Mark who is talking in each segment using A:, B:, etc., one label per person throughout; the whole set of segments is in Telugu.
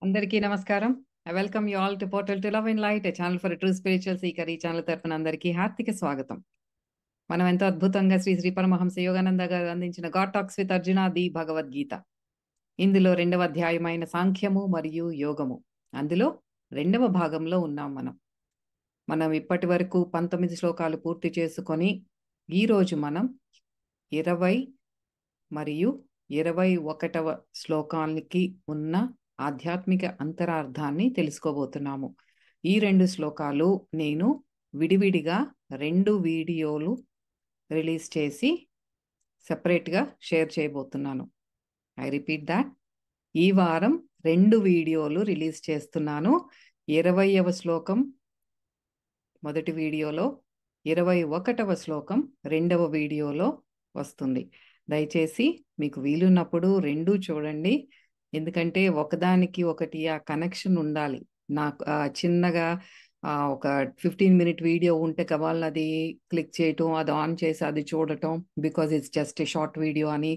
A: అందరికీ నమస్కారం. I welcome you all to Portal to Love and Light, a channel for a true spiritual seeker. ఈ ఛానల్ తరపున అందరికీ హార్దిక స్వాగతం. మనం ఎంతో అద్భుతంగా శ్రీ శ్రీ పరమహంస యోగానంద గారు అందించిన God talks with Arjuna the Bhagavad Gita. ఇందులో 2వ అధ్యాయమైన సాంఖ్యము మరియు యోగము. అందులో 2వ భాగంలో ఉన్నాం మనం ఇప్పటి వరకు 19 శ్లోకాలు పూర్తి చేసుకొని ఈరోజు మనం 20 మరియు 21వ శ్లోకానికి ఉన్న ఆధ్యాత్మిక అంతరార్థాన్ని తెలుసుకోబోతున్నాము. ఈ 2 శ్లోకాలు నేను విడివిడిగా 2 వీడియోలు రిలీజ్ చేసి సెపరేట్గా షేర్ చేయబోతున్నాను. ఐ రిపీట్ దాట్, ఈ వారం 2 వీడియోలు రిలీజ్ చేస్తున్నాను. 20వ శ్లోకం మొదటి వీడియోలో, 21వ శ్లోకం 2వ వీడియోలో వస్తుంది. దయచేసి మీకు వీలున్నప్పుడు 2 చూడండి. ఎందుకంటే ఒకదానికి ఒకటి ఆ కనెక్షన్ ఉండాలి. నాకు చిన్నగా ఒక 15 మినిట్ వీడియో ఉంటే కావాలి అది క్లిక్ చేయటం, అది ఆన్ చేసి అది చూడటం, because it's just a short video అని.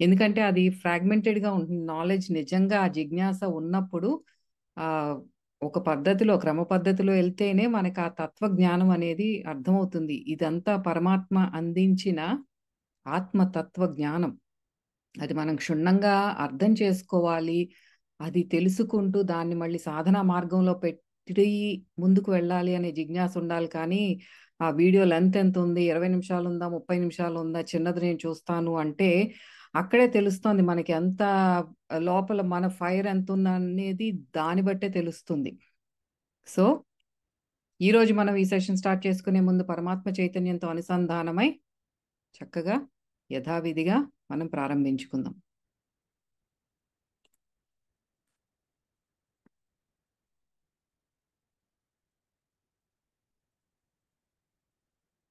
A: ఎందుకంటే అది ఫ్రాగ్మెంటెడ్గా ఉంటుంది. నాలెడ్జ్ నిజంగా ఆ జిజ్ఞాస ఉన్నప్పుడు ఒక పద్ధతిలో, క్రమ పద్ధతిలో వెళ్తేనే మనకు ఆ తత్వ జ్ఞానం అనేది అర్థమవుతుంది. ఇదంతా పరమాత్మ అందించిన ఆత్మతత్వ జ్ఞానం. అది మనం క్షుణ్ణంగా అర్థం చేసుకోవాలి. అది తెలుసుకుంటూ దాన్ని మళ్ళీ సాధనా మార్గంలో పెట్టి ముందుకు వెళ్ళాలి అనే జిజ్ఞాస ఉండాలి. కానీ ఆ వీడియో లెంత్ ఎంత ఉంది, 20 నిమిషాలు ఉందా, 30 నిమిషాలు ఉందా, చిన్నది నేను చూస్తాను అంటే అక్కడే తెలుస్తుంది మనకి ఎంత లోపల మన ఫైర్ ఎంత ఉంది అనేది. దాన్ని బట్టే తెలుస్తుంది. సో ఈరోజు మనం ఈ సెషన్ స్టార్ట్ చేసుకునే ముందు పరమాత్మ చైతన్యంతో అనుసంధానమై చక్కగా యథావిధిగా మనం ప్రారంభించుకుందాం.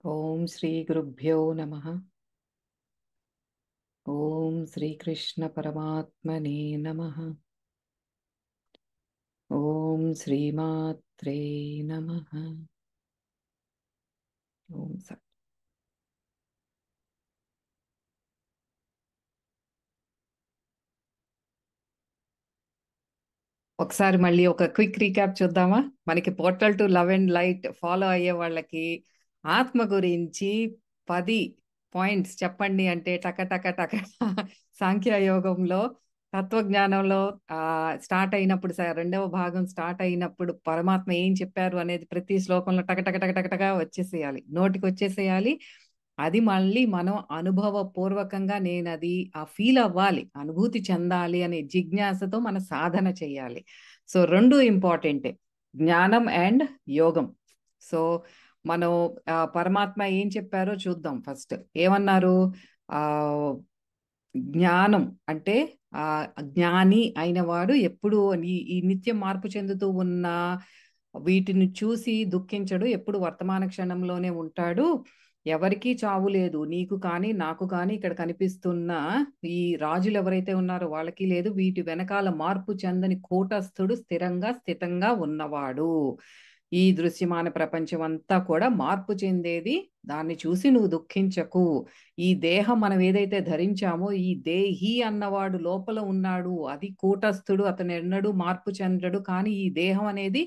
A: ఓం శ్రీ గురుభ్యో నమః. ఓం శ్రీకృష్ణ పరమాత్మనే నమః. ఓం శ్రీమాత్రే నమః. ఓం సత్. ఒకసారి మళ్ళీ ఒక క్విక్ రీక్యాప్ చూద్దామా? మనకి portal to love and light follow అయ్యే వాళ్ళకి ఆత్మ గురించి 10 పాయింట్స్ చెప్పండి అంటే టక టక టక సాంఖ్యయోగంలో, తత్వజ్ఞానంలో స్టార్ట్ అయినప్పుడు, 2వ భాగం స్టార్ట్ అయినప్పుడు పరమాత్మ ఏం చెప్పారు అనేది ప్రతి శ్లోకంలో టక టక టక టక టక వచ్చేసేయాలి, నోటికి వచ్చేసేయాలి. అది మళ్ళీ మనం అనుభవపూర్వకంగా నేను అది ఫీల్ అవ్వాలి, అనుభూతి చెందాలి అనే జిజ్ఞాసతో మన సాధన చేయాలి. సో 2 ఇంపార్టెంటే, జ్ఞానం అండ్ యోగం. సో మనం పరమాత్మ ఏం చెప్పారో చూద్దాం. ఫస్ట్ ఏమన్నారు? జ్ఞానం అంటే జ్ఞాని అయిన వాడు ఎప్పుడు ఈ నిత్యం మార్పు చెందుతూ ఉన్న వీటిని చూసి దుఃఖించడు, ఎప్పుడు వర్తమాన క్షణంలోనే ఉంటాడు. ఎవరికీ చావు లేదు, నీకు కానీ నాకు కానీ. ఇక్కడ కనిపిస్తున్న ఈ రాజులు ఎవరైతే ఉన్నారో వాళ్ళకి లేదు. వీటి వెనకాల మార్పు చెందని కూటస్థుడు స్థితంగా ఉన్నవాడు. ఈ దృశ్యమాన ప్రపంచం అంతా కూడా మార్పు చెందేది, దాన్ని చూసి నువ్వు దుఃఖించకు. ఈ దేహం మనం ఏదైతే ధరించామో ఈ దేహి అన్నవాడు లోపల ఉన్నాడు, అది కూటస్థుడు, అతను ఎన్నడూ మార్పు చెందడు. కానీ ఈ దేహం అనేది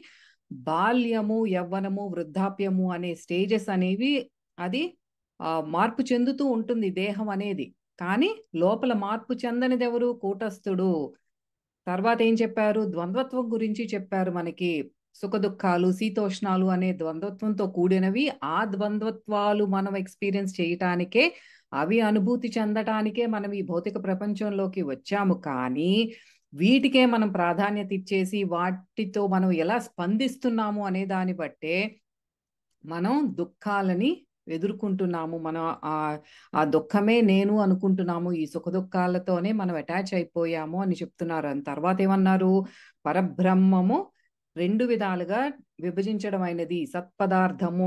A: బాల్యము, యవ్వనము, వృద్ధాప్యము అనే స్టేజెస్ అనేవి అది మార్పు చెందుతూ ఉంటుంది దేహం అనేది. కానీ లోపల మార్పు చెందనిది ఎవరు? కూటస్థుడు. తర్వాత ఏం చెప్పారు? ద్వంద్వత్వం గురించి చెప్పారు మనకి. సుఖ దుఃఖాలు, శీతోష్ణాలు అనే ద్వంద్వత్వంతో కూడినవి. ఆ ద్వంద్వత్వాలు మనం ఎక్స్పీరియన్స్ చేయటానికే, అవి అనుభూతి చెందటానికే మనం ఈ భౌతిక ప్రపంచంలోకి వచ్చాము. కానీ వీటికే మనం ప్రాధాన్యత ఇచ్చేసి వాటితో మనం ఎలా స్పందిస్తున్నాము అనే దాన్ని బట్టే మనం దుఃఖాలని ఎదుర్కొంటున్నాము. మనం ఆ దుఃఖమే నేను అనుకుంటున్నాము. ఈ సుఖ దుఃఖాలతోనే మనం అటాచ్ అయిపోయాము అని చెప్తున్నారు. అని తర్వాత ఏమన్నారు? పరబ్రహ్మము 2 విధాలుగా విభజించడం అయినది. సత్పదార్థము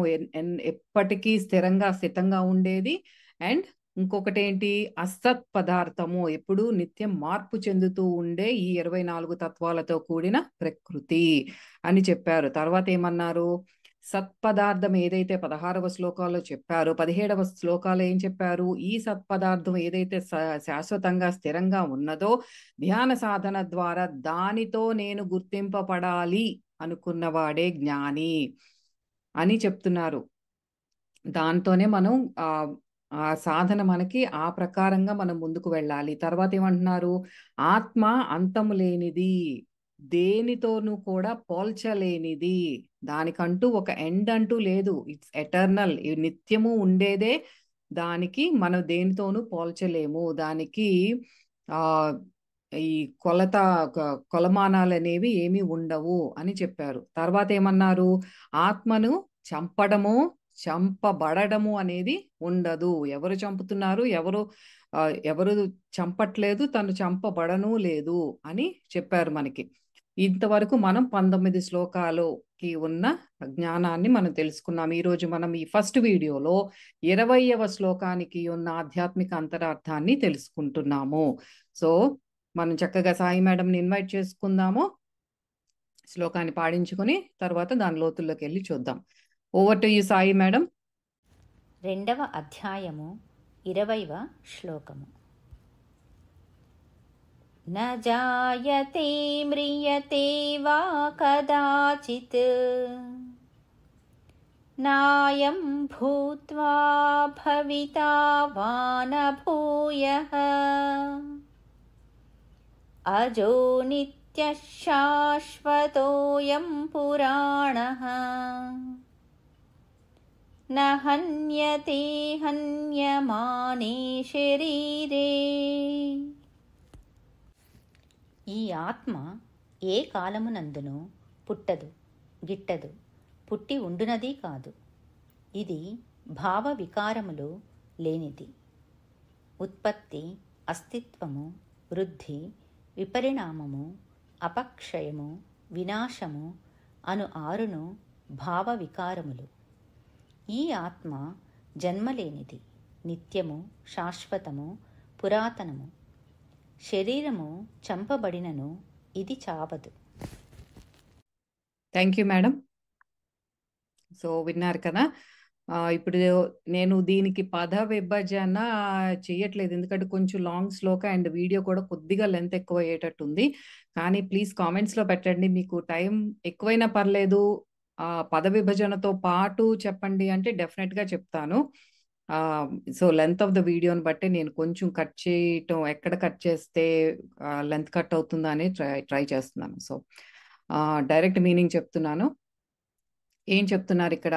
A: ఎప్పటికీ స్థితంగా ఉండేది. అండ్ ఇంకొకటి ఏంటి? అసత్ పదార్థము, ఎప్పుడు నిత్యం మార్పు చెందుతూ ఉండే ఈ 24 తత్వాలతో కూడిన ప్రకృతి అని చెప్పారు. తర్వాత ఏమన్నారు? సత్పదార్థం ఏదైతే 16వ శ్లోకాల్లో చెప్పారో, 17వ శ్లోకాలో ఏం చెప్పారు? ఈ సత్పదార్థం ఏదైతే శాశ్వతంగా స్థిరంగా ఉన్నదో ధ్యాన సాధన ద్వారా దానితో నేను గుర్తింపబడాలి అనుకున్నవాడే జ్ఞాని అని చెప్తున్నారు. దాంతోనే మనం ఆ సాధన మనకి ఆ ప్రకారంగా మనం ముందుకు వెళ్ళాలి. తర్వాత ఏమంటున్నారు? ఆత్మ అంతము లేనిది, దేనితోనూ కూడా పోల్చలేనిది, దానికంటూ ఒక ఎండ్ అంటూ లేదు. ఇట్స్ ఎటర్నల్, నిత్యము ఉండేదే. దానికి మనం దేనితోనూ పోల్చలేము. దానికి ఆ ఈ కొలమానాలు అనేవి ఏమీ ఉండవు అని చెప్పారు. తర్వాత ఏమన్నారు? ఆత్మను చంపడము, చంపబడము అనేది ఉండదు. ఎవరు చంపుతున్నారు? ఎవరు చంపట్లేదు, తను చంపబడను లేదు అని చెప్పారు మనకి. ఇంతవరకు మనం 19 శ్లోకాలకి ఉన్న జ్ఞానాన్ని మనం తెలుసుకున్నాం. ఈరోజు మనం ఈ ఫస్ట్ వీడియోలో 20వ శ్లోకానికి ఉన్న ఆధ్యాత్మిక అంతరార్థాన్ని తెలుసుకుంటున్నాము. సో మనం చక్కగా సాయి మేడంని ఇన్వైట్ చేసుకుందాము. శ్లోకాన్ని పాడించుకొని తర్వాత దాని లోతుల్లోకి వెళ్ళి చూద్దాం. Over to you Sai madam.
B: 2వ అధ్యాయము 20వ శ్లోకము. న జాయతే మ్రియతే వా కదాచిత్ నాయం భూత్వా భవితా వా న భూయః అజో నిత్యః శాశ్వతోయం పురాణః న హన్యతే హన్యమానే శరీరే. ఈ ఆత్మ ఏ కాలమునందునూ పుట్టదు, గిట్టదు, పుట్టి ఉండునది కాదు. ఇది భావ వికారములు లేనిది. ఉత్పత్తి, అస్తిత్వము, వృద్ధి, విపరిణామము, అపక్షయము, వినాశము అను 6 భావ వికారములు. ఈ ఆత్మ జన్మలేనిది, నిత్యము, శాశ్వతము, పురాతనము. శరీరము చంపబడినను ఇది చావదు.
A: Thank you madam. సో విన్నారు కదా. ఇప్పుడు నేను దీనికి పద విభజన చేయట్లేదు, ఎందుకంటే కొంచెం లాంగ్ శ్లోక అండ్ వీడియో కూడా కొద్దిగా లెంత్ ఎక్కువ అయ్యేటట్టుంది. కానీ ప్లీజ్ కామెంట్స్లో పెట్టండి, మీకు టైం ఎక్కువైనా పర్లేదు, పద విభజనతో పాటు చెప్పండి అంటే డెఫినెట్గా చెప్తాను. సో లెంత్ ఆఫ్ ద వీడియోని బట్టి నేను కొంచెం కట్ చేయటం, ఎక్కడ కట్ చేస్తే లెంత్ కట్ అవుతుందా అని ట్రై చేస్తున్నాను. సో డైరెక్ట్ మీనింగ్ చెప్తున్నాను. ఏం చెప్తున్నారు ఇక్కడ?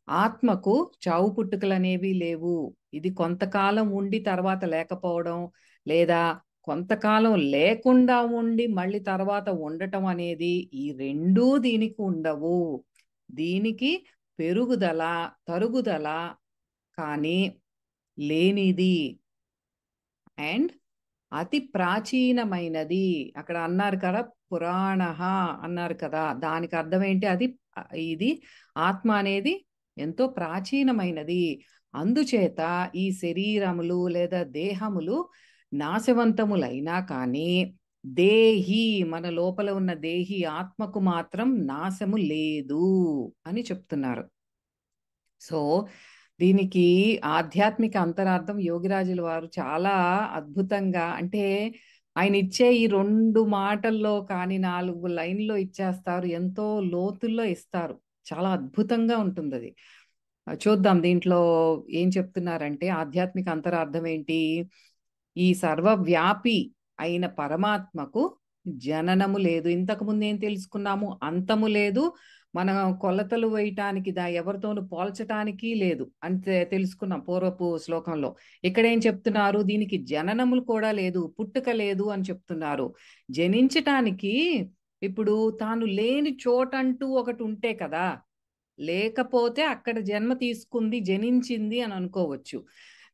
A: ఆత్మకు చావు పుట్టుకలు అనేవి లేవు. ఇది కొంతకాలం ఉండి తర్వాత లేకపోవడం, లేదా కొంతకాలం లేకుండా ఉండి మళ్ళీ తర్వాత ఉండటం అనేది, ఈ రెండూ దీనికి ఉండవు. దీనికి పెరుగుదల, తరుగుదల కానీ లేనిది అండ్ అతి ప్రాచీనమైనది. అక్కడ అన్నారు కదా పురాణ అన్నారు కదా, దానికి అర్థం ఏంటి? ఇది ఆత్మ అనేది ఎంతో ప్రాచీనమైనది. అందుచేత ఈ శరీరములు లేదా దేహములు నాశవంతములైనా కానీ దేహి, మన లోపల ఉన్న దేహి ఆత్మకు మాత్రం నాశము లేదు అని చెప్తున్నారు. సో దీనికి ఆధ్యాత్మిక అంతరార్థం యోగిరాజుల వారు చాలా అద్భుతంగా, అంటే ఆయన ఇచ్చే ఈ 2 మాటల్లో కానీ 4 లైన్లో ఇచ్చేస్తారు, ఎంతో లోతుల్లో ఇస్తారు. చాలా అద్భుతంగా ఉంటుంది అది. చూద్దాం దీంట్లో ఏం చెప్తున్నారంటే ఆధ్యాత్మిక అంతరార్థం ఏంటి? ఈ సర్వవ్యాపి అయిన పరమాత్మకు జననము లేదు. ఇంతకుముందు ఏం తెలుసుకున్నాము? అంతము లేదు, మన కొలతలు వేయటానికి ఎవరితోనూ పోల్చటానికి లేదు అని తెలుసుకున్నాం పూర్వపు శ్లోకంలో. ఇక్కడ ఏం చెప్తున్నారు? దీనికి జననములు కూడా లేదు, పుట్టుక లేదు అని చెప్తున్నారు. జనించటానికి ఇప్పుడు తాను లేని చోటంటూ ఒకటి ఉంటే కదా, లేకపోతే అక్కడ జన్మ తీసుకుంది, జనించింది అని అనుకోవచ్చు.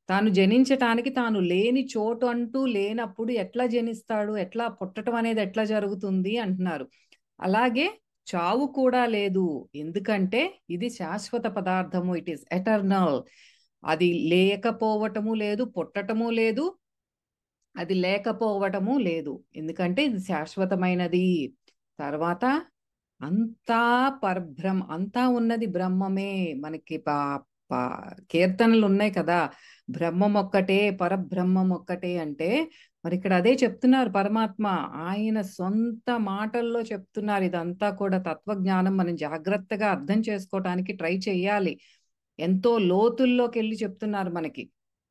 A: తాను జనించటానికి తాను లేని చోటు అంటూ లేనప్పుడు ఎట్లా జనిస్తాడు, ఎట్లా పుట్టడం అనేది ఎట్లా జరుగుతుంది అంటున్నారు. అలాగే చావు కూడా లేదు, ఎందుకంటే ఇది శాశ్వత పదార్థము, ఇట్ ఈస్ ఎటర్నల్. అది లేకపోవటము లేదు, పుట్టటము లేదు, అది లేకపోవటము లేదు, ఎందుకంటే ఇది శాశ్వతమైనది. తర్వాత అంతా అంతా ఉన్నది బ్రహ్మమే. మనకి కీర్తనలు ఉన్నాయి కదా, బ్రహ్మం ఒక్కటే, పరబ్రహ్మం ఒక్కటే అంటే, మరి ఇక్కడ అదే చెప్తున్నారు పరమాత్మ. ఆయన సొంత మాటల్లో చెప్తున్నారు. ఇదంతా కూడా తత్వజ్ఞానం మనం జాగ్రత్తగా అర్థం చేసుకోవటానికి ట్రై చేయాలి. ఎంతో లోతుల్లోకి వెళ్ళి చెప్తున్నారు మనకి.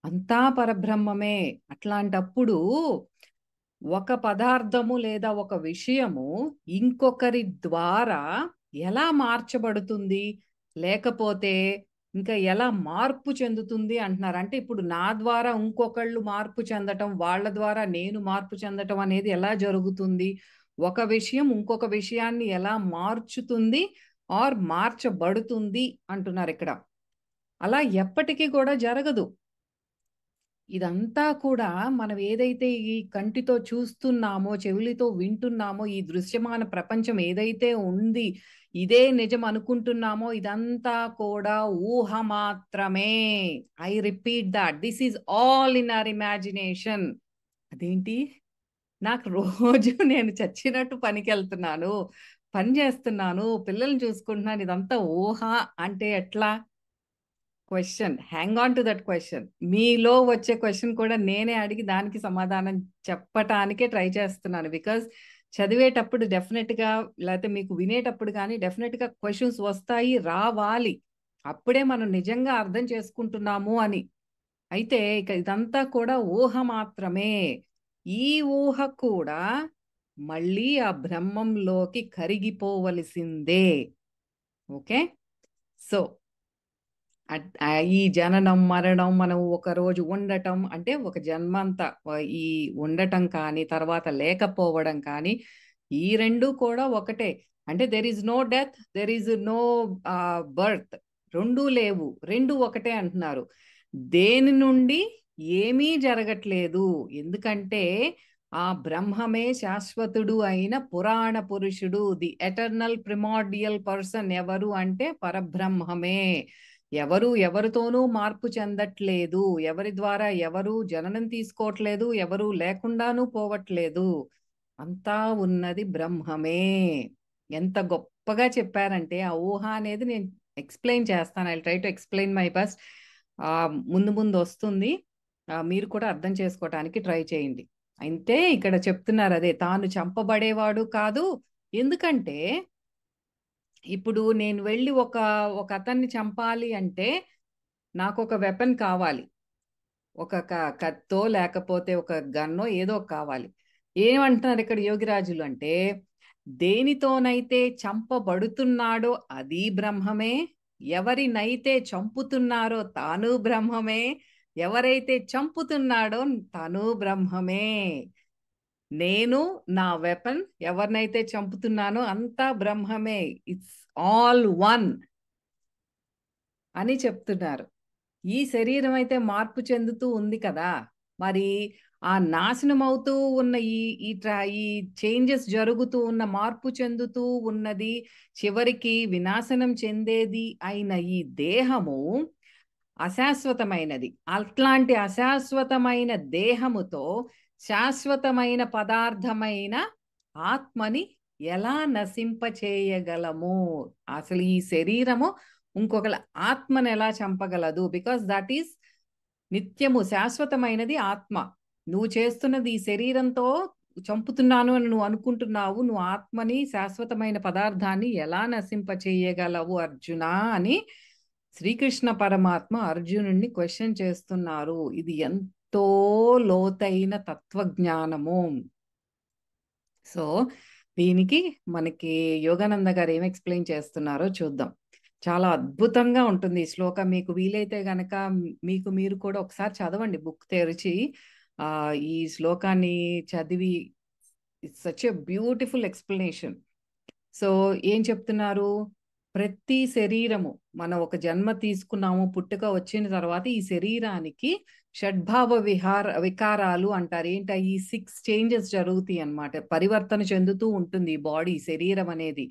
A: అంతా పరబ్రహ్మమే. అట్లాంటప్పుడు ఒక పదార్థము లేదా ఒక విషయము ఇంకొకరి ద్వారా ఎలా మార్చబడుతుంది, లేకపోతే ఇంకా ఎలా మార్పు చెందుతుంది అంటున్నారు. అంటే ఇప్పుడు నా ద్వారా ఇంకొకళ్ళు మార్పు చెందటం, వాళ్ళ ద్వారా నేను మార్పు చెందటం అనేది ఎలా జరుగుతుంది, ఒక విషయం ఇంకొక విషయాన్ని ఎలా మార్చుతుంది ఆర్ మార్చబడుతుంది అంటున్నారు ఇక్కడ. అలా ఎప్పటికీ కూడా జరగదు. ఇదంతా కూడా మనం ఏదైతే ఈ కంటితో చూస్తున్నామో, చెవులతో వింటున్నామో, ఈ దృశ్యమాన ప్రపంచం ఏదైతే ఉంది, ఇదే నిజం అనుకుంటున్నామో, ఇదంతా కూడా ఊహ మాత్రమే. I repeat that this is all in our imagination. అదేంటి, నాకు రోజు నేను చచ్చినట్టు పనికి వెళ్తున్నాను, పని చేస్తున్నాను, పిల్లల్ని చూసుకుంటున్నాను, ఇదంతా ఊహ అంటే ఎట్లా? Question, hang on to that question. మీలో వచ్చే క్వశ్చన్ కూడా నేనే అడిగి దానికి సమాధానం చెప్పటానికే ట్రై చేస్తున్నాను. బికాజ్ చదివేటప్పుడు డెఫినెట్గా, లేకపోతే మీకు వినేటప్పుడు కానీ డెఫినెట్గా క్వశ్చన్స్ వస్తాయి, రావాలి. అప్పుడే మనం నిజంగా అర్థం చేసుకుంటున్నాము అని. అయితే ఇక ఇదంతా కూడా ఊహ మాత్రమే. ఈ ఊహ కూడా మళ్ళీ ఆ బ్రహ్మంలోకి కరిగిపోవలసిందే. ఓకే, సో ఈ జననం మరణం, మనం ఒక రోజు ఉండటం అంటే ఒక జన్మంతా ఈ ఉండటం కానీ తర్వాత లేకపోవడం కానీ, ఈ రెండు కూడా ఒకటే. అంటే there is no death, there is no birth. రెండు లేవు, రెండు ఒకటే అంటున్నారు. దేని నుండి ఏమీ జరగట్లేదు, ఎందుకంటే ఆ బ్రహ్మమే శాశ్వతుడు అయిన పురాణ పురుషుడు, ది ఎటర్నల్ ప్రిమార్డియల్ పర్సన్ ఎవరు అంటే పరబ్రహ్మమే. ఎవరు ఎవరితోనూ మార్పు చెందట్లేదు, ఎవరి ద్వారా ఎవరు జననం తీసుకోవట్లేదు, ఎవరు లేకుండానూ పోవట్లేదు, అంతా ఉన్నది బ్రహ్మమే. ఎంత గొప్పగా చెప్పారంటే ఆ ఊహ అనేది. నేను ఎక్స్ప్లెయిన్ చేస్తాను, I try to explain my best. ముందు ముందు వస్తుంది, మీరు కూడా అర్థం చేసుకోవటానికి ట్రై చేయండి. అయితే ఇక్కడ చెప్తున్నారు అదే, తాను చంపబడేవాడు కాదు. ఎందుకంటే ఇప్పుడు నేను వెళ్ళి ఒక ఒక అతన్ని చంపాలి అంటే నాకు ఒక వెపన్ కావాలి, ఒక కత్తో లేకపోతే ఒక గన్నో ఏదో కావాలి. ఏమంటున్నారు ఇక్కడ యోగిరాజులు అంటే, దేనితోనైతే చంపబడుతున్నాడో అది బ్రహ్మమే, ఎవరినైతే చంపుతున్నారో తాను బ్రహ్మమే, ఎవరైతే చంపుతున్నాడో తను బ్రహ్మమే. నేను, నా వెపన్, ఎవరినైతే చంపుతున్నానో అంతా బ్రహ్మమే. ఇట్స్ ఆల్ వన్ అని చెప్తున్నారు. ఈ శరీరం అయితే మార్పు చెందుతూ ఉంది కదా, మరి ఆ నాశనం అవుతూ ఉన్న ఈ చేంజెస్ జరుగుతూ ఉన్న, మార్పు చెందుతూ ఉన్నది, చివరికి వినాశనం చెందేది అయిన ఈ దేహము అశాశ్వతమైనది. అట్లాంటి అశాశ్వతమైన దేహముతో శాశ్వతమైన పదార్థమైన ఆత్మని ఎలా నశింపచేయగలము? అసలు ఈ శరీరము ఇంకొకళ్ళ ఆత్మను ఎలా చంపగలదు? బికాస్ దట్ ఈస్ నిత్యము శాశ్వతమైనది ఆత్మ. నువ్వు చేస్తున్నది ఈ శరీరంతో చంపుతున్నాను అని నువ్వు అనుకుంటున్నావు, నువ్వు ఆత్మని, శాశ్వతమైన పదార్థాన్ని ఎలా నశింపచేయగలవు అర్జున అని శ్రీకృష్ణ పరమాత్మ అర్జునుడిని క్వశ్చన్ చేస్తున్నారు. ఇది ఎంతో లోతైన తత్వజ్ఞానము. సో దీనికి మనకి యోగానంద గారు ఏం ఎక్స్ప్లెయిన్ చేస్తున్నారో చూద్దాం. చాలా అద్భుతంగా ఉంటుంది ఈ శ్లోకం. మీకు వీలైతే గనక మీకు మీరు కూడా ఒకసారి చదవండి, బుక్ తెరిచి ఈ శ్లోకాన్ని చదివి. It's such a beautiful explanation. So ఏం చెప్తున్నారు, ప్రతి శరీరము, మనం ఒక జన్మ తీసుకున్నాము, పుట్టుక వచ్చిన తర్వాత ఈ శరీరానికి షడ్భావ వికారాలు అంటారు. ఏంటి, ఈ 6 చేంజెస్ జరుగుతాయి అన్నమాట, పరివర్తన చెందుతూ ఉంటుంది ఈ బాడీ, శరీరం అనేది.